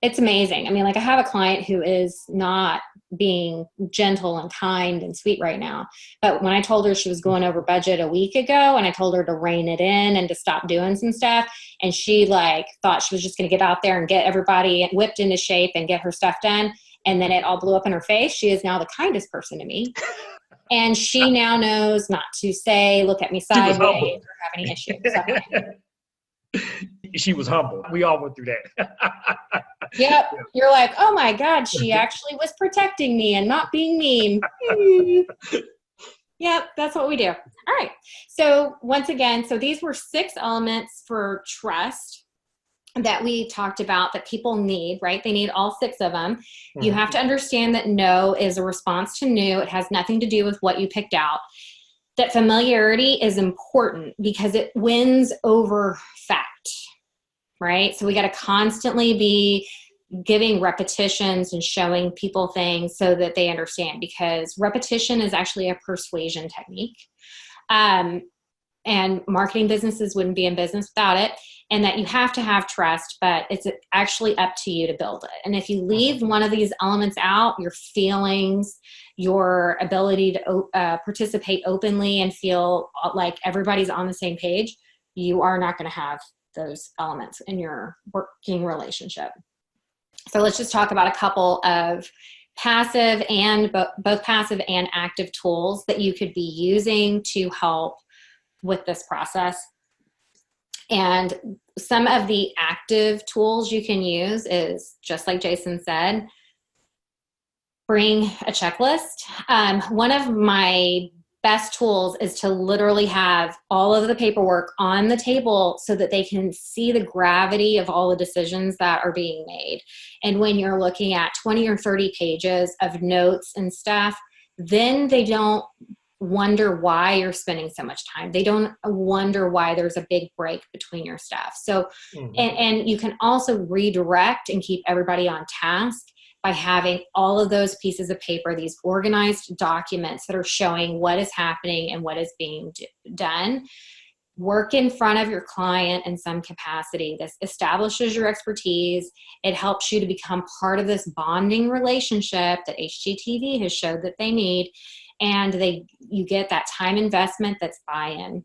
it's amazing. I mean, like I have a client who is not being gentle and kind and sweet right now. But when I told her she was going over budget a week ago and I told her to rein it in and to stop doing some stuff, and she thought she was just going to get out there and get everybody whipped into shape and get her stuff done. And then it all blew up in her face. She is now the kindest person to me. And she now knows not to look at me sideways or have any issues. She was humble. We all went through that. Yep. You're like, oh my God, she actually was protecting me and not being mean. Yep, that's what we do. All right. So once again, these were 6 elements for trust that we talked about that people need, right? They need all 6 of them. You have to understand that no is a response to new. It has nothing to do with what you picked out. That familiarity is important because it wins over fact, right? So we got to constantly be giving repetitions and showing people things so that they understand, because repetition is actually a persuasion technique. And marketing businesses wouldn't be in business without it. And that you have to have trust, but it's actually up to you to build it. And if you leave one of these elements out, your feelings, your ability to participate openly and feel like everybody's on the same page, you are not going to have those elements in your working relationship. So let's just talk about a couple of passive and both passive and active tools that you could be using to help with this process. And some of the active tools you can use is, just like Jason said, bring a checklist. One of my best tools is to literally have all of the paperwork on the table so that they can see the gravity of all the decisions that are being made. And when you're looking at 20 or 30 pages of notes and stuff, then they don't wonder why you're spending so much time. They don't wonder why there's a big break between your stuff. So, and you can also redirect and keep everybody on task by having all of those pieces of paper, these organized documents that are showing what is happening and what is being done. Work in front of your client in some capacity. This establishes your expertise. It helps you to become part of this bonding relationship that HGTV has showed that they need. And you get that time investment that's buy-in.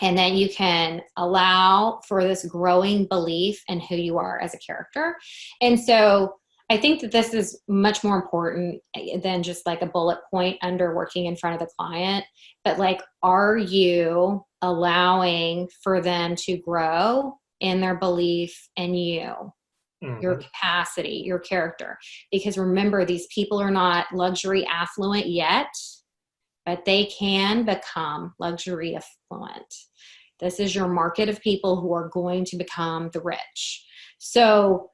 And then you can allow for this growing belief in who you are as a character. And so I think that this is much more important than just like a bullet point under working in front of the client. But like, are you allowing for them to grow in their belief in you? Your capacity, your character. Because remember, these people are not luxury affluent yet, but they can become luxury affluent. This is your market of people who are going to become the rich. So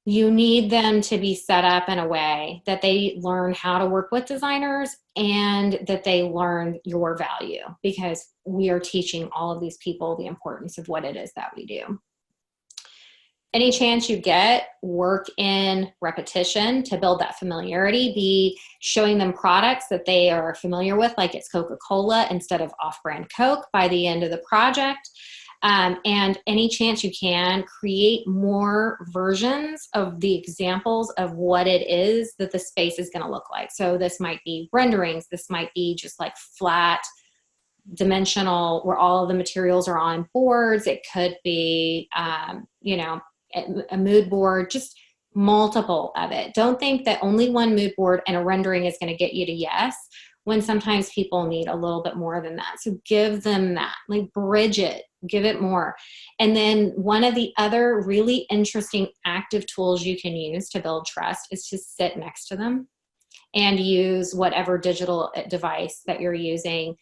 you need them to be set up in a way that they learn how to work with designers and that they learn your value, because we are teaching all of these people the importance of what it is that we do. Any chance you get, work in repetition to build that familiarity. Be showing them products that they are familiar with, like it's Coca-Cola instead of off-brand Coke by the end of the project. And any chance you can, create more versions of the examples of what it is that the space is going to look like. So this might be renderings. This might be just like flat dimensional where all of the materials are on boards. It could be, a mood board, just multiple of it. Don't think that only one mood board and a rendering is going to get you to yes, when sometimes people need a little bit more than that. So give them that, like bridge it, give it more. And then one of the other really interesting active tools you can use to build trust is to sit next to them and use whatever digital device that you're using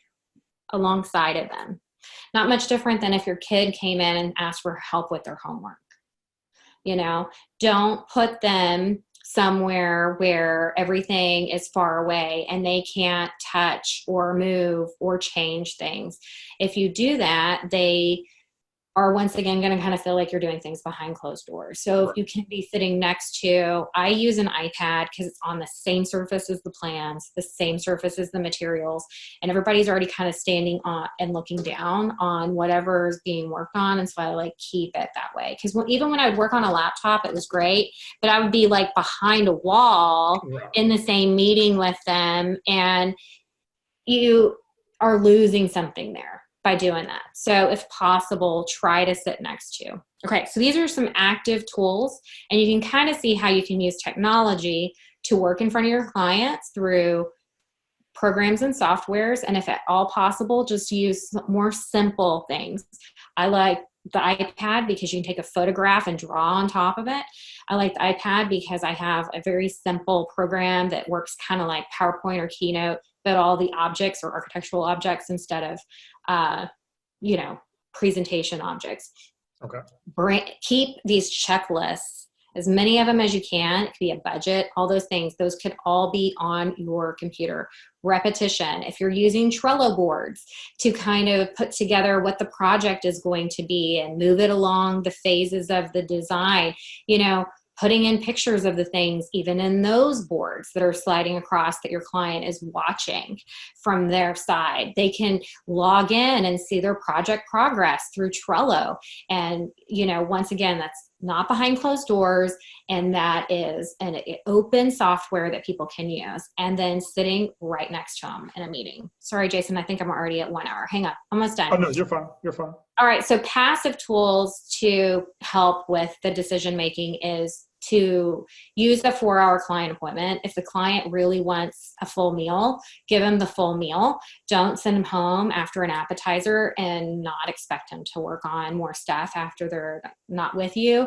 alongside of them. Not much different than if your kid came in and asked for help with their homework. Don't put them somewhere where everything is far away and they can't touch or move or change things. If you do that, they are once again going to kind of feel like you're doing things behind closed doors. So if you can be sitting next to, I use an iPad because it's on the same surface as the plans, the same surface as the materials, and everybody's already kind of standing on and looking down on whatever is being worked on. And so I like keep it that way. Because even when I would work on a laptop, it was great, but I would be like behind a wall in the same meeting with them, and you are losing something there by doing that. So if possible, try to sit next to. Okay, so these are some active tools, and you can kind of see how you can use technology to work in front of your clients through programs and softwares. And if at all possible, just use more simple things. I like the iPad because you can take a photograph and draw on top of it. I like the iPad because I have a very simple program that works kind of like PowerPoint or Keynote, but all the objects are architectural objects instead of, presentation objects. Okay. Keep these checklists, as many of them as you can. It could be a budget, all those things. Those could all be on your computer. Repetition. If you're using Trello boards to kind of put together what the project is going to be and move it along the phases of the design, putting in pictures of the things, even in those boards that are sliding across that your client is watching from their side. They can log in and see their project progress through Trello. And, once again, that's not behind closed doors, and that is an open software that people can use, and then sitting right next to them in a meeting. Sorry, Jason, I think I'm already at 1 hour. Hang on, almost done. Oh, no, you're fine. You're fine. All right, so passive tools to help with the decision making is to use a 4-hour client appointment. If the client really wants a full meal, give them the full meal. Don't send them home after an appetizer and not expect them to work on more stuff after they're not with you.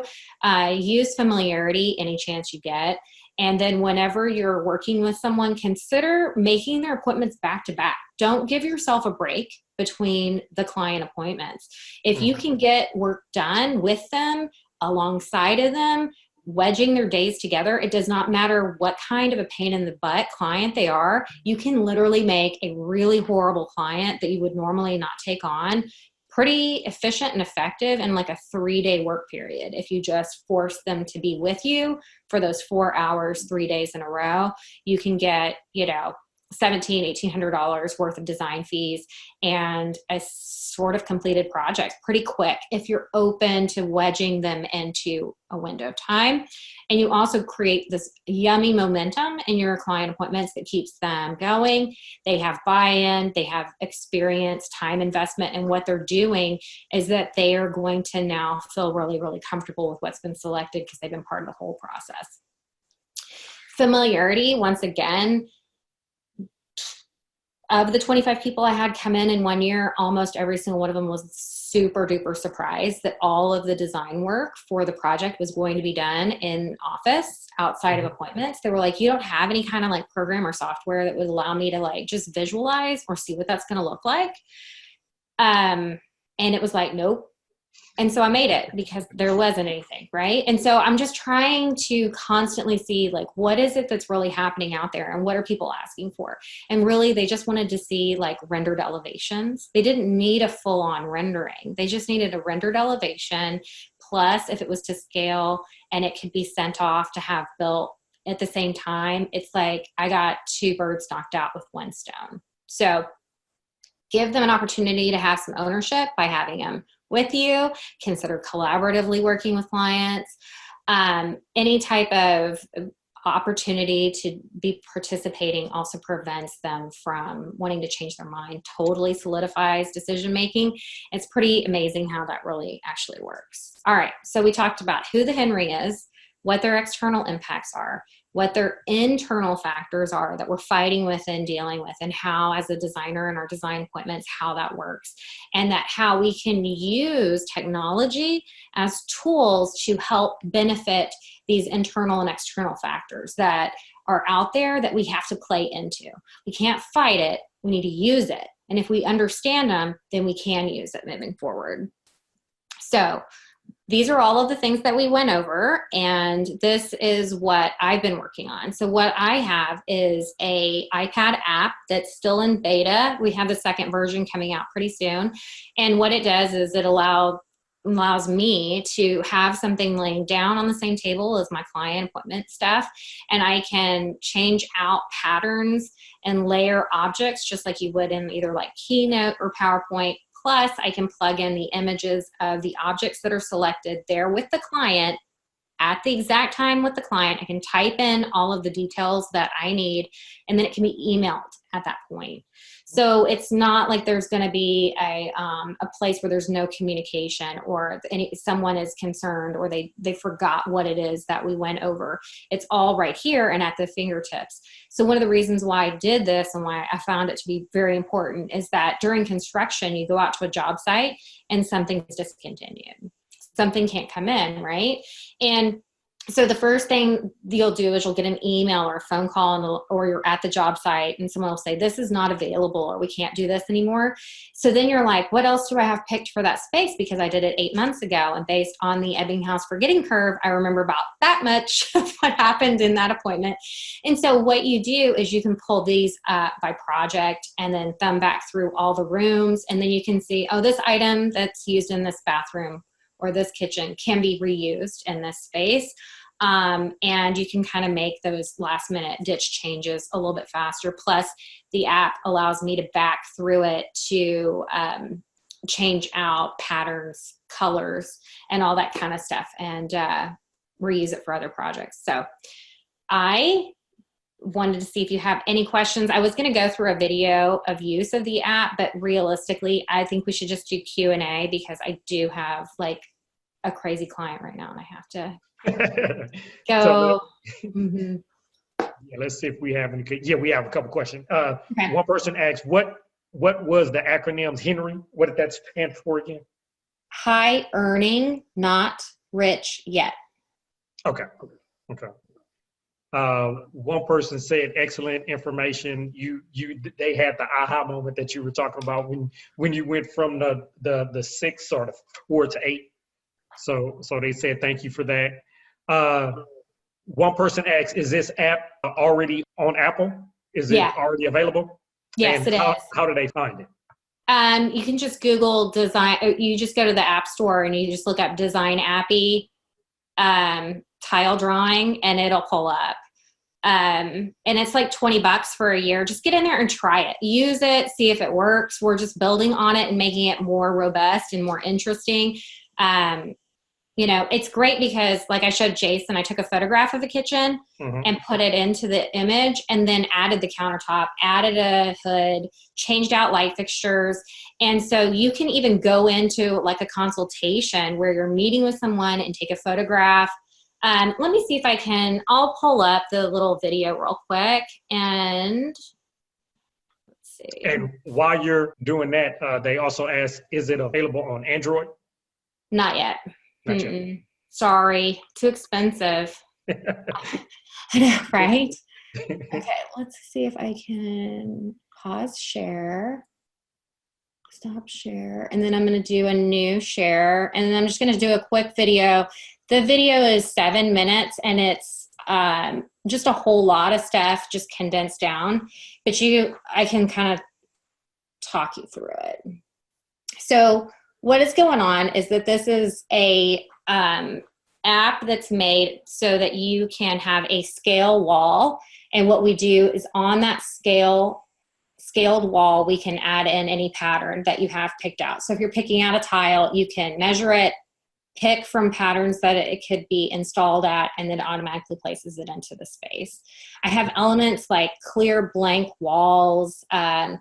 Use familiarity any chance you get. And then whenever you're working with someone, consider making their appointments back to back. Don't give yourself a break between the client appointments. If you can get work done with them, alongside of them, wedging their days together, it does not matter what kind of a pain in the butt client they are. You can literally make a really horrible client that you would normally not take on pretty efficient and effective in like a 3-day work period. If you just force them to be with you for those 4 hours, 3 days in a row, you can get, $1,800 worth of design fees and a sort of completed project pretty quick if you're open to wedging them into a window of time. And you also create this yummy momentum in your client appointments that keeps them going. They have buy-in, they have experience, time investment, and what they're doing is that they are going to now feel really, really comfortable with what's been selected because they've been part of the whole process. Familiarity, once again, of the 25 people I had come in 1 year, almost every single one of them was super duper surprised that all of the design work for the project was going to be done in office outside of appointments. They were like, you don't have any kind of like program or software that would allow me to like just visualize or see what that's going to look like. And it was like, nope. And so I made it because there wasn't anything, right? And so I'm just trying to constantly see like, what is it that's really happening out there and what are people asking for? And really, they just wanted to see like rendered elevations. They didn't need a full-on rendering. They just needed a rendered elevation. Plus, if it was to scale and it could be sent off to have built at the same time, it's like I got 2 birds knocked out with 1 stone. So give them an opportunity to have some ownership by having them with you. Consider collaboratively working with clients. Any type of opportunity to be participating also prevents them from wanting to change their mind, totally solidifies decision making. It's pretty amazing how that really actually works. All right, so we talked about who the Henry is, what their external impacts are, what their internal factors are that we're fighting with and dealing with, and how as a designer in our design appointments, how that works, and that how we can use technology as tools to help benefit these internal and external factors that are out there that we have to play into. We can't fight it, we need to use it. And if we understand them, then we can use it moving forward. So these are all of the things that we went over, and this is what I've been working on. So what I have is a iPad app that's still in beta. We have the second version coming out pretty soon. And what it does is it allows me to have something laying down on the same table as my client appointment stuff. And I can change out patterns and layer objects just like you would in either like Keynote or PowerPoint. Plus, I can plug in the images of the objects that are selected there with the client at the exact time with the client. I can type in all of the details that I need, and then it can be emailed at that point. So it's not like there's going to be a place where there's no communication or someone is concerned or they forgot what it is that we went over. It's all right here and at the fingertips. So one of the reasons why I did this and why I found it to be very important is that during construction, you go out to a job site and something's discontinued. Something can't come in, right? And so the first thing you'll do is you'll get an email or a phone call or you're at the job site and someone will say, this is not available or we can't do this anymore. So then you're like, what else do I have picked for that space? Because I did it 8 months ago, and based on the Ebbinghaus forgetting curve, I remember about that much of what happened in that appointment. And so what you do is you can pull these by project and then thumb back through all the rooms, and then you can see, oh, this item that's used in this bathroom or this kitchen can be reused in this space. And you can kind of make those last minute ditch changes a little bit faster. Plus the app allows me to back through it to change out patterns, colors, and all that kind of stuff, and reuse it for other projects. So I wanted to see if you have any questions. I was going to go through a video of use of the app, but realistically, I think we should just do Q&A because I do have like a crazy client right now and I have to go. Yeah, let's see if we have any. Yeah, we have a couple questions. Okay. One person asked, what was the acronyms Henry? What did that stand for again? High earning, not rich yet. Okay. One person said excellent information. They had the aha moment that you were talking about when you went from the 6 or the 4 to 8. So they said thank you for that. One person asked, is this app already on Apple? Is it already available? Yes, and it is. How do they find it? You can just Google design. You just go to the App Store and you just look up Design Appy tile drawing, and it'll pull up. And it's like $20 for a year. Just get in there and try it. Use it. See if it works. We're just building on it and making it more robust and more interesting. You know, it's great because like I showed Jason, I took a photograph of the kitchen and put it into the image and then added the countertop, added a hood, changed out light fixtures. And so you can even go into like a consultation where you're meeting with someone and take a photograph. Let me see if I'll pull up the little video real quick and let's see. And while you're doing that, they also asked, is it available on Android? Not yet. Sorry, too expensive. I know, right? Okay, let's see if I can pause share, stop share, and then I'm going to do a new share, and then I'm just going to do a quick video. The video is 7 minutes, and it's just a whole lot of stuff just condensed down, but I can kind of talk you through it. So what is going on is that this is a app that's made so that you can have a scale wall. And what we do is on that scaled wall, we can add in any pattern that you have picked out. So if you're picking out a tile, you can measure it, pick from patterns that it could be installed at, and then automatically places it into the space. I have elements like clear blank walls,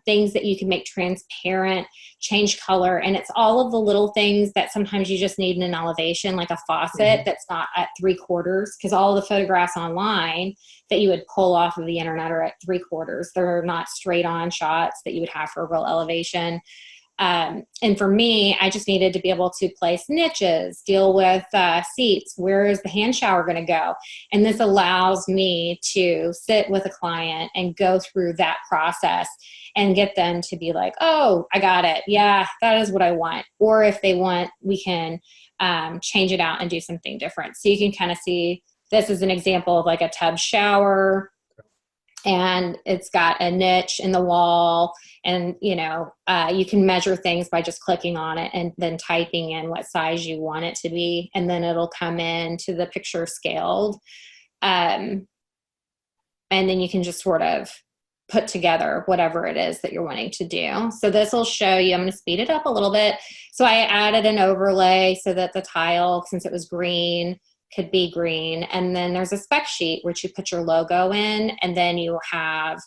things that you can make transparent, change color, and it's all of the little things that sometimes you just need in an elevation, like a faucet that's not at 3/4, because all the photographs online that you would pull off of the internet are at 3/4. They're not straight on shots that you would have for a real elevation. And for me, I just needed to be able to place niches, deal with seats. Where is the hand shower going to go? And this allows me to sit with a client and go through that process and get them to be like, oh, I got it. Yeah, that is what I want. Or if they want, we can change it out and do something different. So you can kind of see this is an example of like a tub shower. And it's got a niche in the wall, and you can measure things by just clicking on it and then typing in what size you want it to be, and then it'll come in to the picture scaled, and then you can just sort of put together whatever it is that you're wanting to do. So this will show you, I'm going to speed it up a little bit. So I added an overlay so that the tile, since it was green, could be green. And then there's a spec sheet which you put your logo in, and then you have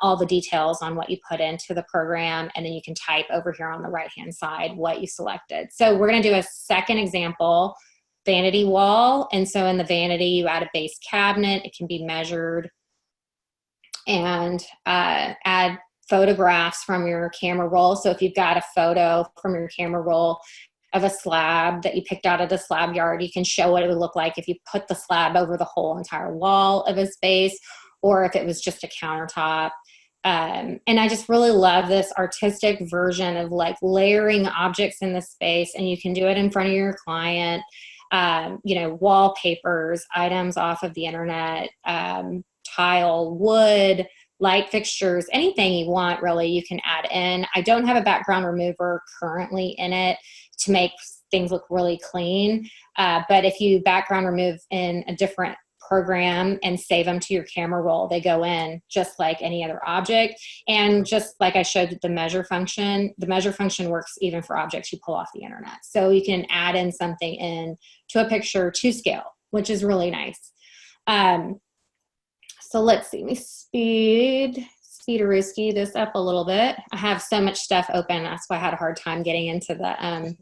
all the details on what you put into the program, and then you can type over here on the right hand side what you selected. So we're going to do a second example, vanity wall. And so in the vanity you add a base cabinet, it can be measured, and add photographs from your camera roll. So if you've got a photo from your camera roll of a slab that you picked out at a slab yard, you can show what it would look like if you put the slab over the whole entire wall of a space, or if it was just a countertop. And I just really love this artistic version of like layering objects in the space, and you can do it in front of your client, wallpapers, items off of the internet, tile, wood, light fixtures, anything you want really you can add in. I don't have a background remover currently in it to make things look really clean. But if you background remove in a different program and save them to your camera roll. They go in just like any other object. And just like I showed the measure function works even for objects you pull off the internet. So you can add in something in to a picture to scale, which is really nice. So let's see, let me speed-a-rooski this up a little bit. I have so much stuff open. That's why I had a hard time getting into the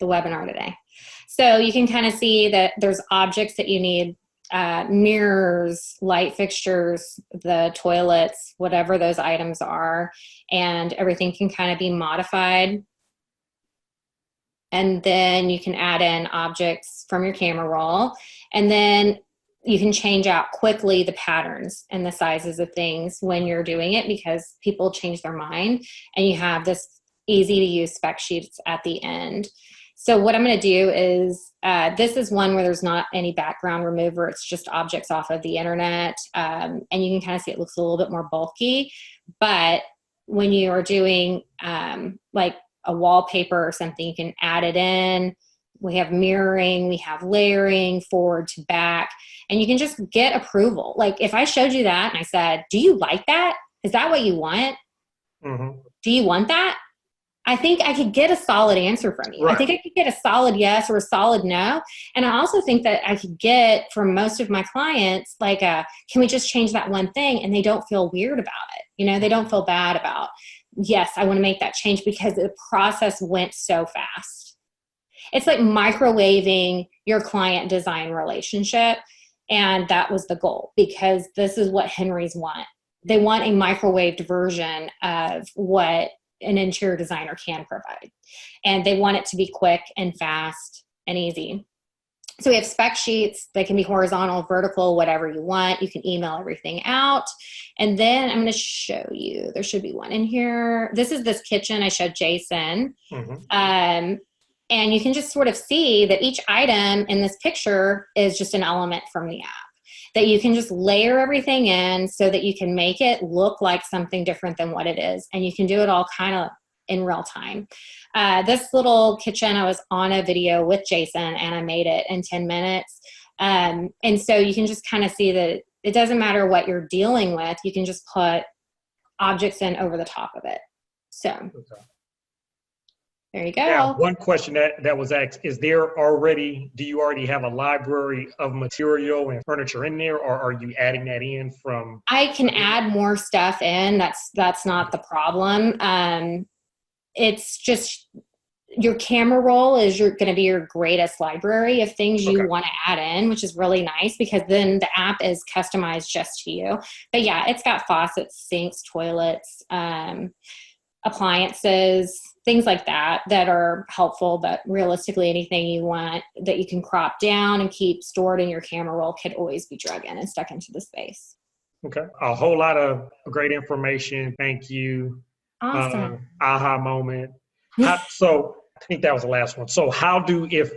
webinar today. So you can kind of see that there's objects that you need, mirrors, light fixtures, the toilets, whatever those items are, and everything can kind of be modified. And then you can add in objects from your camera roll, and then you can change out quickly the patterns and the sizes of things when you're doing it, because people change their mind, and you have this easy to use spec sheets at the end. So what I'm going to do is, this is one where there's not any background remover. It's just objects off of the internet. And you can kind of see it looks a little bit more bulky. But when you are doing like a wallpaper or something, you can add it in. We have mirroring, we have layering forward to back, and you can just get approval. Like if I showed you that and I said, do you like that? Is that what you want? Mm-hmm. Do you want that? I think I could get a solid answer from you. Right. I think I could get a solid yes or a solid no. And I also think that I could get from most of my clients, like, can we just change that one thing? And they don't feel weird about it. You know, they don't feel bad about, yes, I want to make that change, because the process went so fast. It's like microwaving your client design relationship. And that was the goal, because this is what Henrys want. They want a microwaved version of what an interior designer can provide. And they want it to be quick and fast and easy. So we have spec sheets. They can be horizontal, vertical, whatever you want. You can email everything out. And then I'm going to show you, there should be one in here. This is this kitchen I showed Jason. Mm-hmm. And you can just sort of see that each item in this picture is just an element from the app, that you can just layer everything in so that you can make it look like something different than what it is. And you can do it all kind of in real time. This little kitchen, I was on a video with Jason and I made it in 10 minutes. And so you can just kind of see that it doesn't matter what you're dealing with. You can just put objects in over the top of it. So there you go. Now, one question that was asked, do you already have a library of material and furniture in there, or are you adding that in from? I can add more stuff in. That's not the problem. It's just your camera roll is going to be your greatest library of things you want to add in, which is really nice, because then the app is customized just to you. But yeah, it's got faucets, sinks, toilets, appliances, things like that are helpful. But realistically, anything you want that you can crop down and keep stored in your camera roll could always be drug in and stuck into the space. Okay. A whole lot of great information. Thank you. Awesome. Aha moment. So I think that was the last one. So if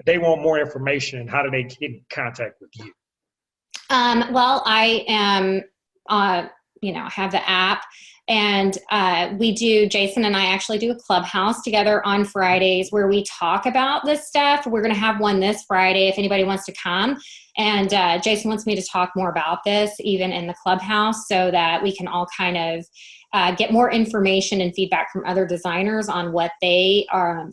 they want more information, how do they get in contact with you? Well, I am, I have the app. And Jason and I actually do a clubhouse together on Fridays where we talk about this stuff. We're going to have one this Friday if anybody wants to come. And Jason wants me to talk more about this even in the clubhouse, so that we can all kind of get more information and feedback from other designers on what they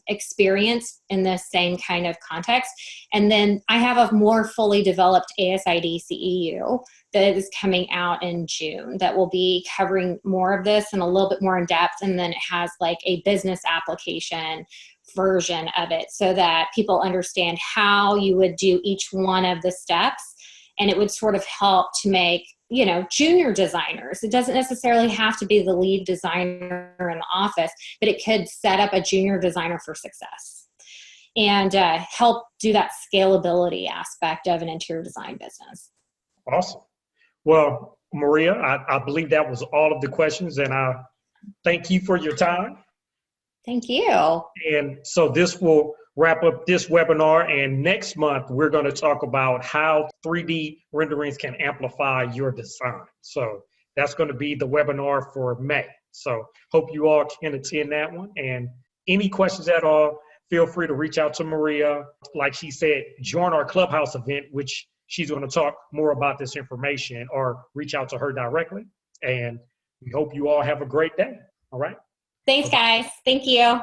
experience in the same kind of context. And then I have a more fully developed ASID CEU that is coming out in June that will be covering more of this and a little bit more in depth. And then it has like a business application version of it, so that people understand how you would do each one of the steps. And it would sort of help to make, junior designers. It doesn't necessarily have to be the lead designer in the office, but it could set up a junior designer for success and help do that scalability aspect of an interior design business. Awesome. Well, Maria, I believe that was all of the questions, and I thank you for your time. Thank you. And so this will wrap up this webinar, and next month we're going to talk about how 3D renderings can amplify your design. So that's going to be the webinar for May. So hope you all can attend that one. And any questions at all, feel free to reach out to Maria. Like she said, join our clubhouse event, which she's going to talk more about this information or reach out to her directly. And we hope you all have a great day. All right. Thanks, guys. Thank you.